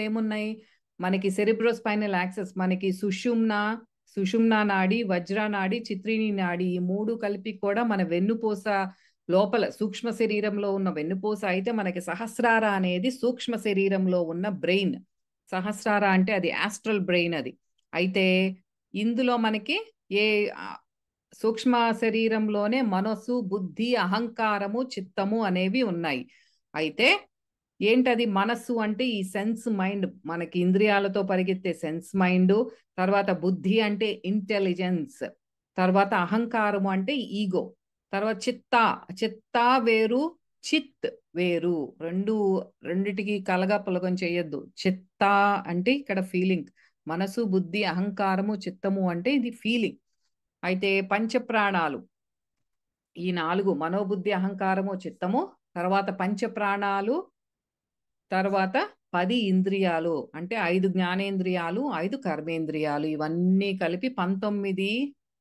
A: ఏమున్నాయి? మనకి సెరిబ్రోస్పైనల్ యాక్సెస్, మనకి సుషుమ్నా నాడి, వజ్ర నాడి, చిత్రిని నాడి, ఈ 3 కలిపి కూడా మన వెన్నుపూస లోపల సూక్ష్మ శరీరంలో ఉన్న వెన్నుపూస అయితే, మనకి సహస్రార అనేది సూక్ష్మ శరీరంలో ఉన్న బ్రెయిన్. సహస్రార అంటే అది ఆస్ట్రల్ బ్రెయిన్ అది. అయితే ఇందులో మనకి సూక్ష్మ శరీరంలోనే మనస్సు, బుద్ధి, అహంకారము, చిత్తము అనేవి ఉన్నాయి. అయితే ఏంటది? మనస్సు అంటే ఈ సెన్స్ మైండ్, మనకి ఇంద్రియాలతో పరిగెత్తే సెన్స్ మైండ్. తర్వాత బుద్ధి అంటే ఇంటెలిజెన్స్. తర్వాత అహంకారము అంటే ఈగో. తర్వాత చిత్త వేరు, చిత్ వేరు. రెండిటికి కలగపులగం చేయొద్దు. చిత్త అంటే ఇక్కడ ఫీలింగ్, మనసు, బుద్ధి, అహంకారము, చిత్తము అంటే ఇది ఫీలింగ్. అయితే పంచప్రాణాలు, ఈ 4 మనోబుద్ధి అహంకారము చిత్తము, తర్వాత పంచ ప్రాణాలు, తర్వాత 10 ఇంద్రియాలు, అంటే 5 జ్ఞానేంద్రియాలు, 5 కర్మేంద్రియాలు, ఇవన్నీ కలిపి 19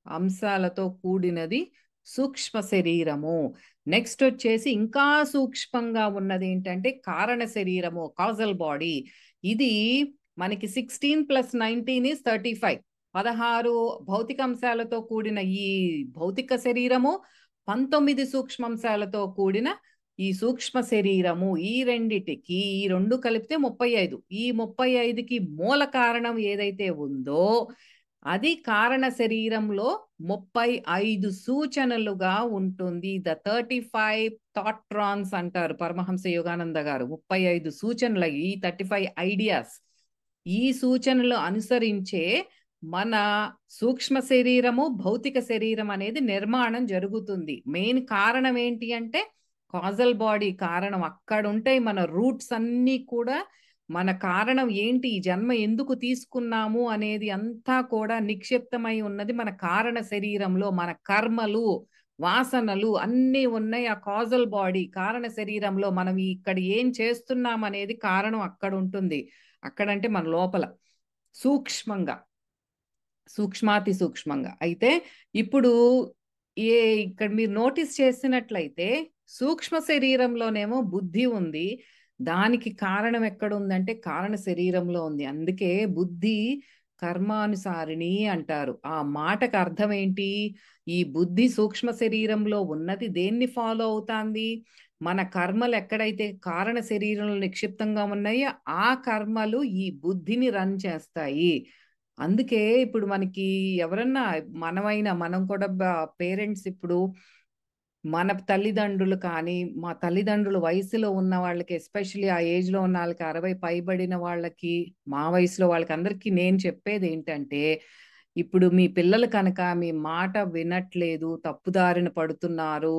A: అంశాలతో కూడినది సూక్ష్మ శరీరము. నెక్స్ట్ వచ్చేసి ఇంకా సూక్ష్మంగా ఉన్నది ఏంటంటే కారణ శరీరము, కాజల్ బాడీ. ఇది మనకి 16+19 is 35. 16 భౌతిక అంశాలతో కూడిన ఈ భౌతిక శరీరము, 19 సూక్ష్మాంశాలతో కూడిన ఈ సూక్ష్మ శరీరము, ఈ రెండిటికి ఈ రెండు కలిపితే 35. ఈ 35కి మూల కారణం ఏదైతే ఉందో అది కారణ శరీరంలో 35 సూచనలుగా ఉంటుంది. ద 35 థాట్రాన్స్ అంటారు పరమహంస యోగానంద గారు. 35 సూచనలు, ఈ 35 ఐడియాస్, ఈ సూచనలు అనుసరించే మన సూక్ష్మ శరీరము, భౌతిక శరీరం అనేది నిర్మాణం జరుగుతుంది. మెయిన్ కారణం ఏంటి అంటే కాజల్ బాడీ కారణం. అక్కడ ఉంటాయి మన రూట్స్ అన్నీ కూడా. మన కారణం ఏంటి, ఈ జన్మ ఎందుకు తీసుకున్నాము అనేది అంతా కూడా నిక్షిప్తమై ఉన్నది మన కారణ శరీరంలో. మన కర్మలు, వాసనలు అన్నీ ఉన్నాయి ఆ కాజల్ బాడీ కారణ శరీరంలో. మనం ఇక్కడ ఏం చేస్తున్నాం అనేది కారణం అక్కడ ఉంటుంది. అక్కడంటే మన లోపల సూక్ష్మంగా, సూక్ష్మాతి సూక్ష్మంగా. అయితే ఇప్పుడు ఇక్కడ మీరు నోటీస్ చేసినట్లయితే సూక్ష్మ శరీరంలోనేమో బుద్ధి ఉంది. దానికి కారణం ఎక్కడ ఉందంటే కారణ శరీరంలో ఉంది. అందుకే బుద్ధి కర్మానుసారిణి అంటారు. ఆ మాటకు అర్థం ఏంటి? ఈ బుద్ధి సూక్ష్మ శరీరంలో ఉన్నది దేన్ని ఫాలో అవుతాంది? మన కర్మలు ఎక్కడైతే కారణ శరీరంలో నిక్షిప్తంగా ఉన్నాయో ఆ కర్మలు ఈ బుద్ధిని రన్ చేస్తాయి. అందుకే ఇప్పుడు మనకి ఎవరన్నా మనం కూడా పేరెంట్స్, ఇప్పుడు మన తల్లిదండ్రులు కానీ, మా తల్లిదండ్రుల వయసులో ఉన్న వాళ్ళకి, ఎస్పెషల్లీ ఆ ఏజ్ లో ఉన్న వాళ్ళకి, 60 పైబడిన వాళ్ళకి, మా వయసులో వాళ్ళకి అందరికీ నేను చెప్పేది ఏంటంటే, ఇప్పుడు మీ పిల్లలు కనుక మీ మాట వినట్లేదు, తప్పుదారిన పడుతున్నారు,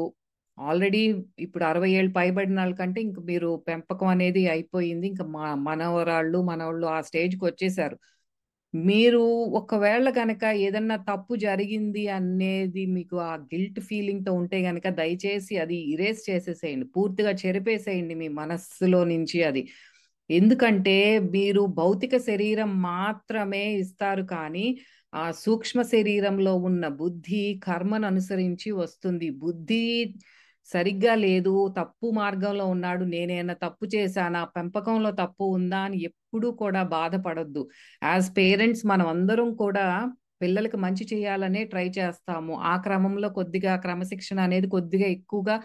A: ఆల్రెడీ ఇప్పుడు 60 ఏళ్ళు పైబడిన వాళ్ళకంటే ఇంక మీరు పెంపకం అనేది అయిపోయింది, ఇంకా మనవాళ్ళు ఆ స్టేజ్కి వచ్చేసారు. మీరు ఒకవేళ గనక ఏదన్నా తప్పు జరిగింది అనేది మీకు ఆ గిల్ట్ ఫీలింగ్ తో ఉంటే గనక దయచేసి అది ఇరేజ్ చేసేసేయండి, పూర్తిగా చెరిపేసేయండి మీ మనస్సులో నుంచి అది. ఎందుకంటే మీరు భౌతిక శరీరం మాత్రమే ఇస్తారు, కానీ ఆ సూక్ష్మ శరీరంలో ఉన్న బుద్ధి కర్మను అనుసరించి వస్తుంది. బుద్ధి సరిగ్గా లేదు, తప్పు మార్గంలో ఉన్నాడు, నేనేమైనా తప్పు చేశానా, పెంపకంలో తప్పు ఉందా అని ఎప్పుడూ కూడా బాధపడొద్దు. యాజ్ పేరెంట్స్ మనం అందరం కూడా పిల్లలకి మంచి చేయాలనే ట్రై చేస్తాము. ఆ క్రమంలో కొద్దిగా క్రమశిక్షణ అనేది కొద్దిగా ఎక్కువగా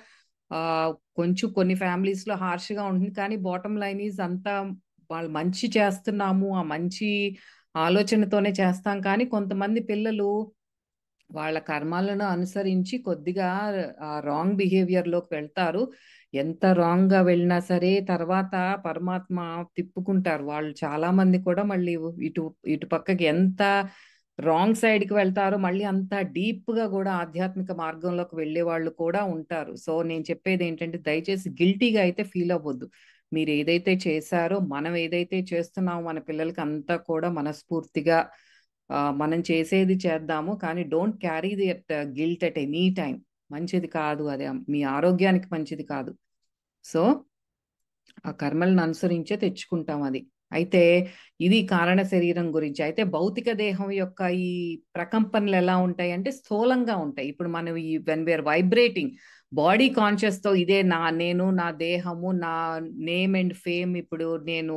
A: కొంచెం కొన్ని ఫ్యామిలీస్ లో హార్ష్ గా ఉంటుంది, కానీ బాటమ్ లైన్ ఈజ్ అంతా వాళ్ళు మంచి చేస్తున్నాము, ఆ మంచి ఆలోచనతోనే చేస్తాం. కానీ కొంతమంది పిల్లలు వాళ్ళ కర్మాలను అనుసరించి కొద్దిగా రాంగ్ బిహేవియర్ లోకి వెళ్తారు. ఎంత రాంగ్ గా వెళ్ళినా సరే తర్వాత పరమాత్మ తిప్పుకుంటారు. వాళ్ళు చాలా మంది కూడా మళ్ళీ ఇటు పక్కకి ఎంత రాంగ్ సైడ్ కి వెళ్తారో మళ్ళీ అంత డీప్ గా కూడా ఆధ్యాత్మిక మార్గంలోకి వెళ్ళే వాళ్ళు కూడా ఉంటారు. సో నేను చెప్పేది ఏంటంటే దయచేసి గిల్టీగా అయితే ఫీల్ అవ్వద్దు. మీరు ఏదైతే చేశారో, మనం ఏదైతే చేస్తున్నామో మన పిల్లలకి అంతా కూడా మనస్ఫూర్తిగా మనం చేసేది చేద్దాము, కానీ don't carry the guilt at any time. మంచిది కాదు, అది మీ ఆరోగ్యానికి మంచిది కాదు. సో ఆ కర్మలను అనుసరించే తెచ్చుకుంటాం అది. అయితే ఇది కారణ శరీరం గురించి. అయితే భౌతిక దేహం యొక్క ఈ ప్రకంపనలు ఎలా ఉంటాయి అంటే స్థూలంగా ఉంటాయి. ఇప్పుడు మనం ఈ when we are vibrating body conscious తో, ఇదే నేను, నా దేహము, నా నేమ్ అండ్ ఫేమ్, ఇప్పుడు నేను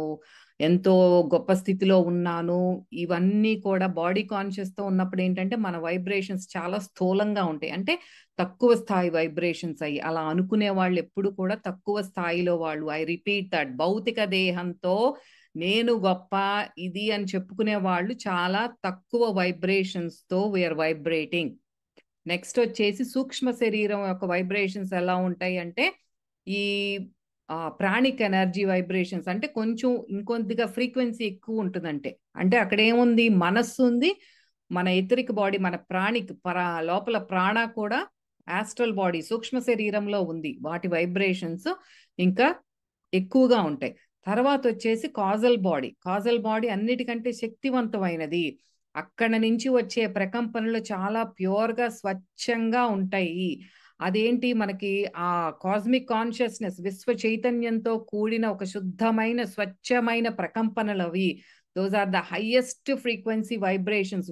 A: ఎంతో గొప్ప స్థితిలో ఉన్నాను, ఇవన్నీ కూడా బాడీ కాన్షియస్ తో ఉన్నప్పుడు ఏంటంటే మన వైబ్రేషన్స్ చాలా స్థూలంగా ఉంటాయి. అంటే తక్కువ స్థాయి వైబ్రేషన్స్ అయ్యి, అలా అనుకునే వాళ్ళు ఎప్పుడు కూడా తక్కువ స్థాయిలో వాళ్ళు. ఐ రిపీట్ దట్, భౌతిక దేహంతో నేను గొప్ప ఇది అని చెప్పుకునే వాళ్ళు చాలా తక్కువ వైబ్రేషన్స్ తో వీఆర్ వైబ్రేటింగ్. నెక్స్ట్ వచ్చేసి సూక్ష్మ శరీరం యొక్క వైబ్రేషన్స్ ఎలా ఉంటాయి అంటే ఈ ప్రాణిక్ ఎనర్జీ వైబ్రేషన్స్, అంటే కొంచెం ఇంకొద్దిగా ఫ్రీక్వెన్సీ ఎక్కువ ఉంటుందంటే. అంటే అక్కడ ఏముంది, మనస్సు ఉంది, మన ఎథరిక్ బాడీ, మన ప్రాణిక్ లోపల ప్రాణ కూడా ఆస్ట్రల్ బాడీ సూక్ష్మ శరీరంలో ఉంది, వాటి వైబ్రేషన్స్ ఇంకా ఎక్కువగా ఉంటాయి. తర్వాత వచ్చేసి కాజల్ బాడీ అన్నిటికంటే శక్తివంతమైనది. అక్కడ నుంచి వచ్చే ప్రకంపనలు చాలా ప్యూర్ గా స్వచ్ఛంగా ఉంటాయి. అదేంటి మనకి ఆ కాస్మిక్ కాన్షియస్నెస్, విశ్వ చైతన్యంతో కూడిన ఒక శుద్ధమైన స్వచ్ఛమైన ప్రకంపనలు అవి. Those are the highest frequency vibrations,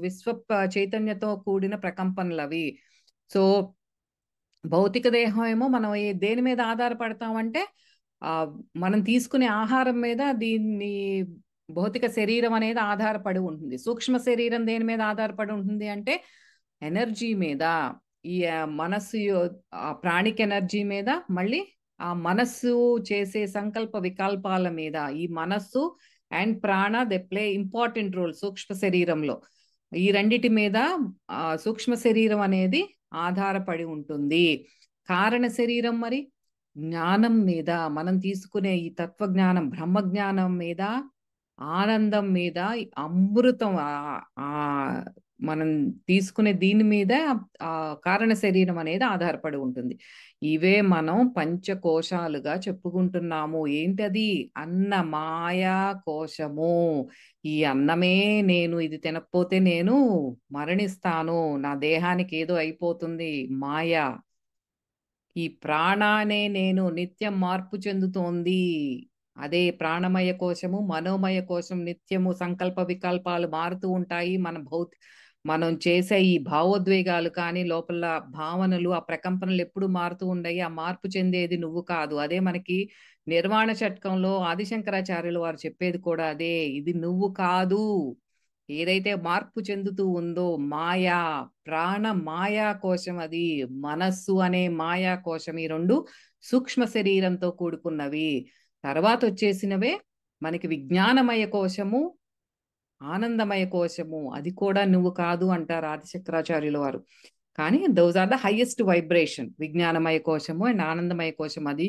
A: చైతన్యతో కూడిన ప్రకంపనలు అవి. సో భౌతిక దేహం ఏమో మనం దేని మీద ఆధారపడతామంటే ఆ మనం తీసుకునే ఆహారం మీద దీన్ని భౌతిక శరీరం అనేది ఆధారపడి ఉంటుంది. సూక్ష్మ శరీరం దేని మీద ఆధారపడి ఉంటుంది అంటే ఎనర్జీ మీద, ఈ మనస్సు ప్రాణిక్ ఎనర్జీ మీద, మళ్ళీ ఆ మనస్సు చేసే సంకల్ప వికల్పాల మీద. ఈ మనస్సు అండ్ ప్రాణ దే ప్లే ఇంపార్టెంట్ రోల్ సూక్ష్మ శరీరంలో. ఈ రెండిటి మీద సూక్ష్మ శరీరం అనేది ఆధారపడి ఉంటుంది. కారణ శరీరం మరి జ్ఞానం మీద, మనం తీసుకునే ఈ తత్వ జ్ఞానం, బ్రహ్మ జ్ఞానం మీద, ఆనందం మీద, అమృతం మనం తీసుకునే దీని మీద ఆ కారణ శరీరం అనేది ఆధారపడి ఉంటుంది. ఇవే మనం పంచకోశాలుగా చెప్పుకుంటున్నాము. ఏంటది? అన్న మాయా కోశము. ఈ అన్నమే నేను, ఇది తినకపోతే నేను మరణిస్తాను, నా దేహానికి ఏదో అయిపోతుంది, మాయా. ఈ ప్రాణానే నేను నిత్యం మార్పు చెందుతోంది. అదే ప్రాణమయ కోశము, మనోమయ కోశం నిత్యము సంకల్ప వికల్పాలు మారుతూ ఉంటాయి. మనం చేసే ఈ భావోద్వేగాలు కానీ, లోపల భావనలు, ఆ ప్రకంపనలు ఎప్పుడు మారుతూ ఉన్నాయి. ఆ మార్పు చెందేది నువ్వు కాదు. అదే మనకి నిర్వాణ షట్కంలో ఆదిశంకరాచార్యులు వారు చెప్పేది కూడా అదే. ఇది నువ్వు కాదు. ఏదైతే మార్పు చెందుతూ ఉందో మాయా, ప్రాణ మాయా కోశం అది, మనస్సు అనే మాయా కోశం. ఈ రెండు సూక్ష్మ శరీరంతో కూడుకున్నవి. తర్వాత వచ్చేసినవే మనకి విజ్ఞానమయ కోశము, ఆనందమయ కోశము. అది కూడా నువ్వు కాదు అంటారు ఆదిశంకరాచార్యుల వారు. కానీ those are the highest vibration, విజ్ఞానమయ కోశము అండ్ ఆనందమయ కోశం. అది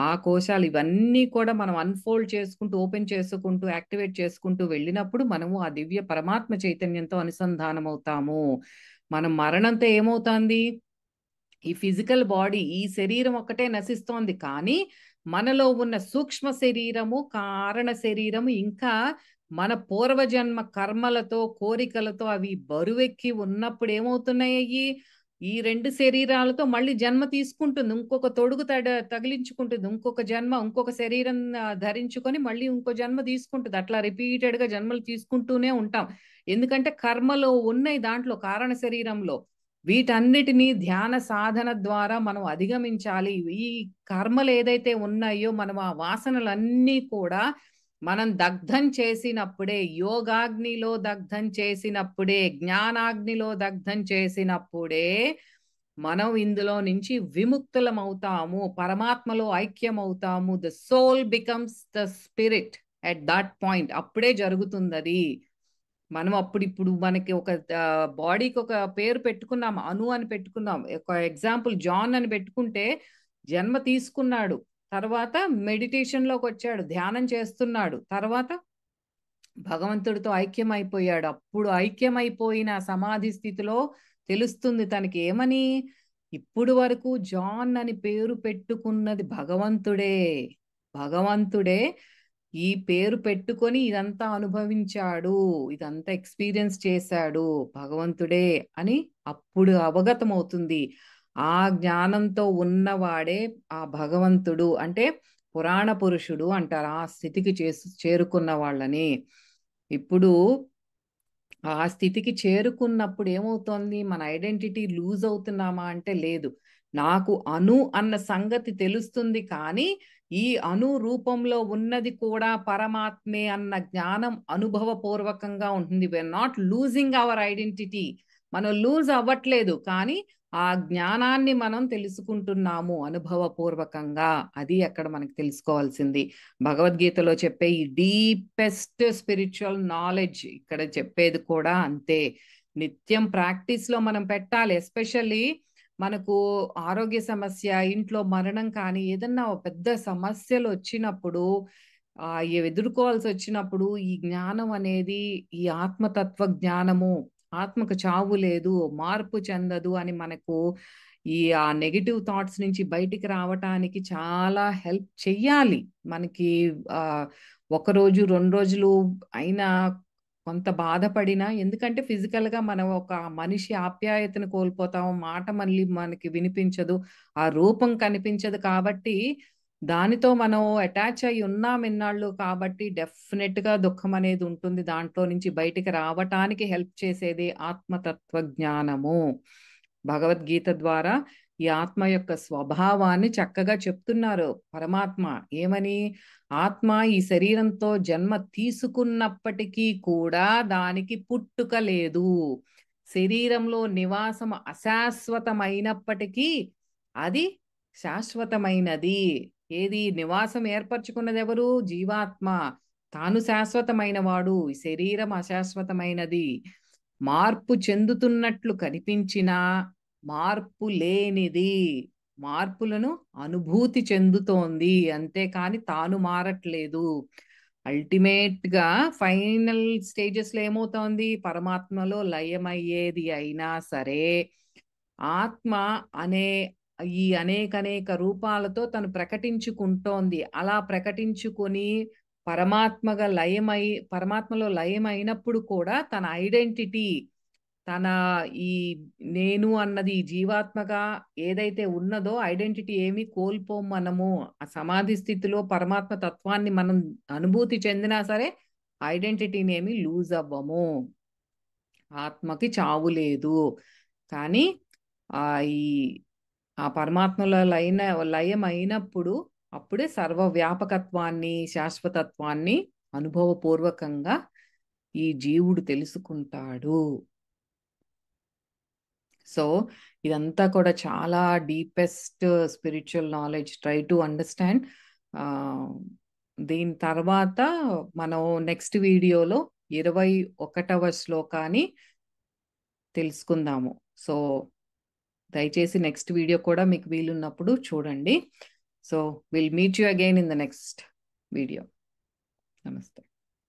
A: ఆ కోశాలు ఇవన్నీ కూడా మనం అన్ఫోల్డ్ చేసుకుంటూ, ఓపెన్ చేసుకుంటూ, యాక్టివేట్ చేసుకుంటూ వెళ్ళినప్పుడు మనము ఆ దివ్య పరమాత్మ చైతన్యంతో అనుసంధానం అవుతాము. మనం మరణంతో ఏమవుతుంది? ఈ ఫిజికల్ బాడీ, ఈ శరీరం ఒక్కటే నశిస్తోంది, కానీ మనలో ఉన్న సూక్ష్మ శరీరము, కారణ శరీరము, ఇంకా మన పూర్వజన్మ కర్మలతో, కోరికలతో అవి బరువెక్కి ఉన్నప్పుడు ఏమవుతున్నాయి? ఈ రెండు శరీరాలతో మళ్ళీ జన్మ తీసుకుంటుంది. ఇంకొక తొడుగు తగిలించుకుంటుంది. ఇంకొక జన్మ, ఇంకొక శరీరం ధరించుకొని మళ్ళీ ఇంకో జన్మ తీసుకుంటుంది. అట్లా రిపీటెడ్ గా జన్మలు తీసుకుంటూనే ఉంటాం. ఎందుకంటే కర్మలో ఉన్నాయి దాంట్లో, కారణ శరీరంలో. వీటన్నిటినీ ధ్యాన సాధన ద్వారా మనం అధిగమించాలి. ఈ కర్మలు ఏదైతే ఉన్నాయో, మనం ఆ వాసనలన్నీ కూడా మనం దగ్ధం చేసినప్పుడే, యోగాగ్నిలో దగ్ధం చేసినప్పుడే, జ్ఞానాగ్నిలో దగ్ధం చేసినప్పుడే మనం ఇందులో నుంచి విముక్తులం అవుతాము, పరమాత్మలో ఐక్యం అవుతాము. The soul becomes the spirit at that point. అప్పుడే జరుగుతుంది అది. మనం ఇప్పుడు మనకి ఒక బాడీకి ఒక పేరు పెట్టుకున్నాం, అను అని పెట్టుకున్నాం. ఒక ఎగ్జాంపుల్ జాన్ అని పెట్టుకుంటే జన్మ తీసుకున్నాడు, తర్వాత మెడిటేషన్ లోకి వచ్చాడు, ధ్యానం చేస్తున్నాడు, తర్వాత భగవంతుడితో ఐక్యమైపోయాడు. అప్పుడు ఐక్యమైపోయిన సమాధి స్థితిలో తెలుస్తుంది తనకి ఏమని, ఇప్పుడు వరకు జాన్ అని పేరు పెట్టుకున్నది భగవంతుడే. భగవంతుడే ఈ పేరు పెట్టుకొని ఇదంతా అనుభవించాడు, ఇదంతా ఎక్స్పీరియన్స్ చేశాడు భగవంతుడే అని అప్పుడు అవగతమవుతుంది. ఆ జ్ఞానంతో ఉన్నవాడే ఆ భగవంతుడు. అంటే పురాణ పురుషుడు అంటారు ఆ స్థితికి చేరుకున్న వాళ్ళని. ఇప్పుడు ఆ స్థితికి చేరుకున్నప్పుడు ఏమవుతోంది? మన ఐడెంటిటీ లూజ్ అవుతున్నామా అంటే లేదు. నాకు అను అన్న సంగతి తెలుస్తుంది, కానీ ఈ అను రూపంలో ఉన్నది కూడా పరమాత్మే అన్న జ్ఞానం అనుభవపూర్వకంగా ఉంటుంది. We are not losing our identity. మనం లూజ్ అవ్వట్లేదు, కానీ ఆ జ్ఞానాన్ని మనం తెలుసుకుంటున్నాము అనుభవపూర్వకంగా. అది అక్కడ మనకు తెలుసుకోవాల్సింది. భగవద్గీతలో చెప్పే ఈ డీపెస్ట్ స్పిరిచువల్ నాలెడ్జ్ ఇక్కడ చెప్పేది కూడా అంతే. నిత్యం ప్రాక్టీస్ లో మనం పెట్టాలి. ఎస్పెషల్లీ మనకు ఆరోగ్య సమస్య, ఇంట్లో మరణం కానీ ఏదన్నా పెద్ద సమస్యలు వచ్చినప్పుడు, ఎదుర్కోవాల్సి వచ్చినప్పుడు ఈ జ్ఞానం అనేది, ఈ ఆత్మతత్వ జ్ఞానము, ఆత్మకు చావు లేదు, మార్పు చెందదు అని మనకు ఈ ఆ నెగిటివ్ థాట్స్ నుంచి బయటికి రావటానికి చాలా హెల్ప్ చెయ్యాలి. మనకి ఆ 1 రోజు 2 రోజులు అయినా కొంత బాధపడినా, ఎందుకంటే ఫిజికల్‌గా మనం ఒక మనిషి ఆప్యాయతను కోల్పోతాం. మాట మళ్ళీ మనకి వినిపించదు. ఆ రూపం కనిపించదు కాబట్టి, దానితో మనం అటాచ్ అయ్యి ఉన్నాం ఇన్నాళ్ళు కాబట్టి డెఫినిట్‌గా దుఃఖం అనేది ఉంటుంది. దాంట్లో నుంచి బయటికి రావటానికి హెల్ప్ చేసేది ఆత్మతత్వ జ్ఞానము. భగవద్గీత ద్వారా ఈ ఆత్మ యొక్క స్వభావాన్ని చక్కగా చెప్తున్నారు పరమాత్మ. ఏమని? ఆత్మ ఈ శరీరంతో జన్మ తీసుకున్నప్పటికీ కూడా దానికి పుట్టుక లేదు. శరీరంలో నివాసం అశాశ్వతమైనప్పటికీ అది శాశ్వతమైనది. ఏది? నివాసం ఏర్పరచుకున్నది ఎవరు? జీవాత్మ. తాను శాశ్వతమైన వాడు. ఈ శరీరం అశాశ్వతమైనది. మార్పు చెందుతున్నట్లు కనిపించినా మార్పు లేనిది. మార్పులను అనుభూతి చెందుతోంది. అంతేకాని తాను మారట్లేదు. అల్టిమేట్‌గా ఫైనల్ స్టేజెస్‌లో ఏమవుతోంది? పరమాత్మలో లయమయ్యేది అయినా సరే, ఆత్మ అనే ఈ అనేకనేక రూపాలతో తను ప్రకటించుకుంటోంది. అలా ప్రకటించుకొని పరమాత్మలో లయమైనప్పుడు కూడా తన ఐడెంటిటీ, తన ఈ నేను అన్నది ఈ జీవాత్మగా ఏదైతే ఉన్నదో ఐడెంటిటీ ఏమీ కోల్పోం మనము. ఆ సమాధి స్థితిలో పరమాత్మ తత్వాన్ని మనం అనుభూతి చెందినా సరే ఐడెంటిటీని ఏమి లూజ్ అవ్వము. ఆత్మకి చావు లేదు. కానీ ఈ ఆ పరమాత్మలో లయమైనప్పుడు అప్పుడే సర్వవ్యాపకత్వాన్ని, శాశ్వతత్వాన్ని అనుభవపూర్వకంగా ఈ జీవుడు తెలుసుకుంటాడు. సో ఇదంతా కూడా చాలా deepest spiritual knowledge. Try to understand. దీని తర్వాత మనం నెక్స్ట్ వీడియోలో 21వ శ్లోకాన్ని తెలుసుకుందాము. సో దయచేసి నెక్స్ట్ వీడియో కూడా మీకు వీలున్నప్పుడు చూడండి. So will meet you again in the next video. నమస్తే.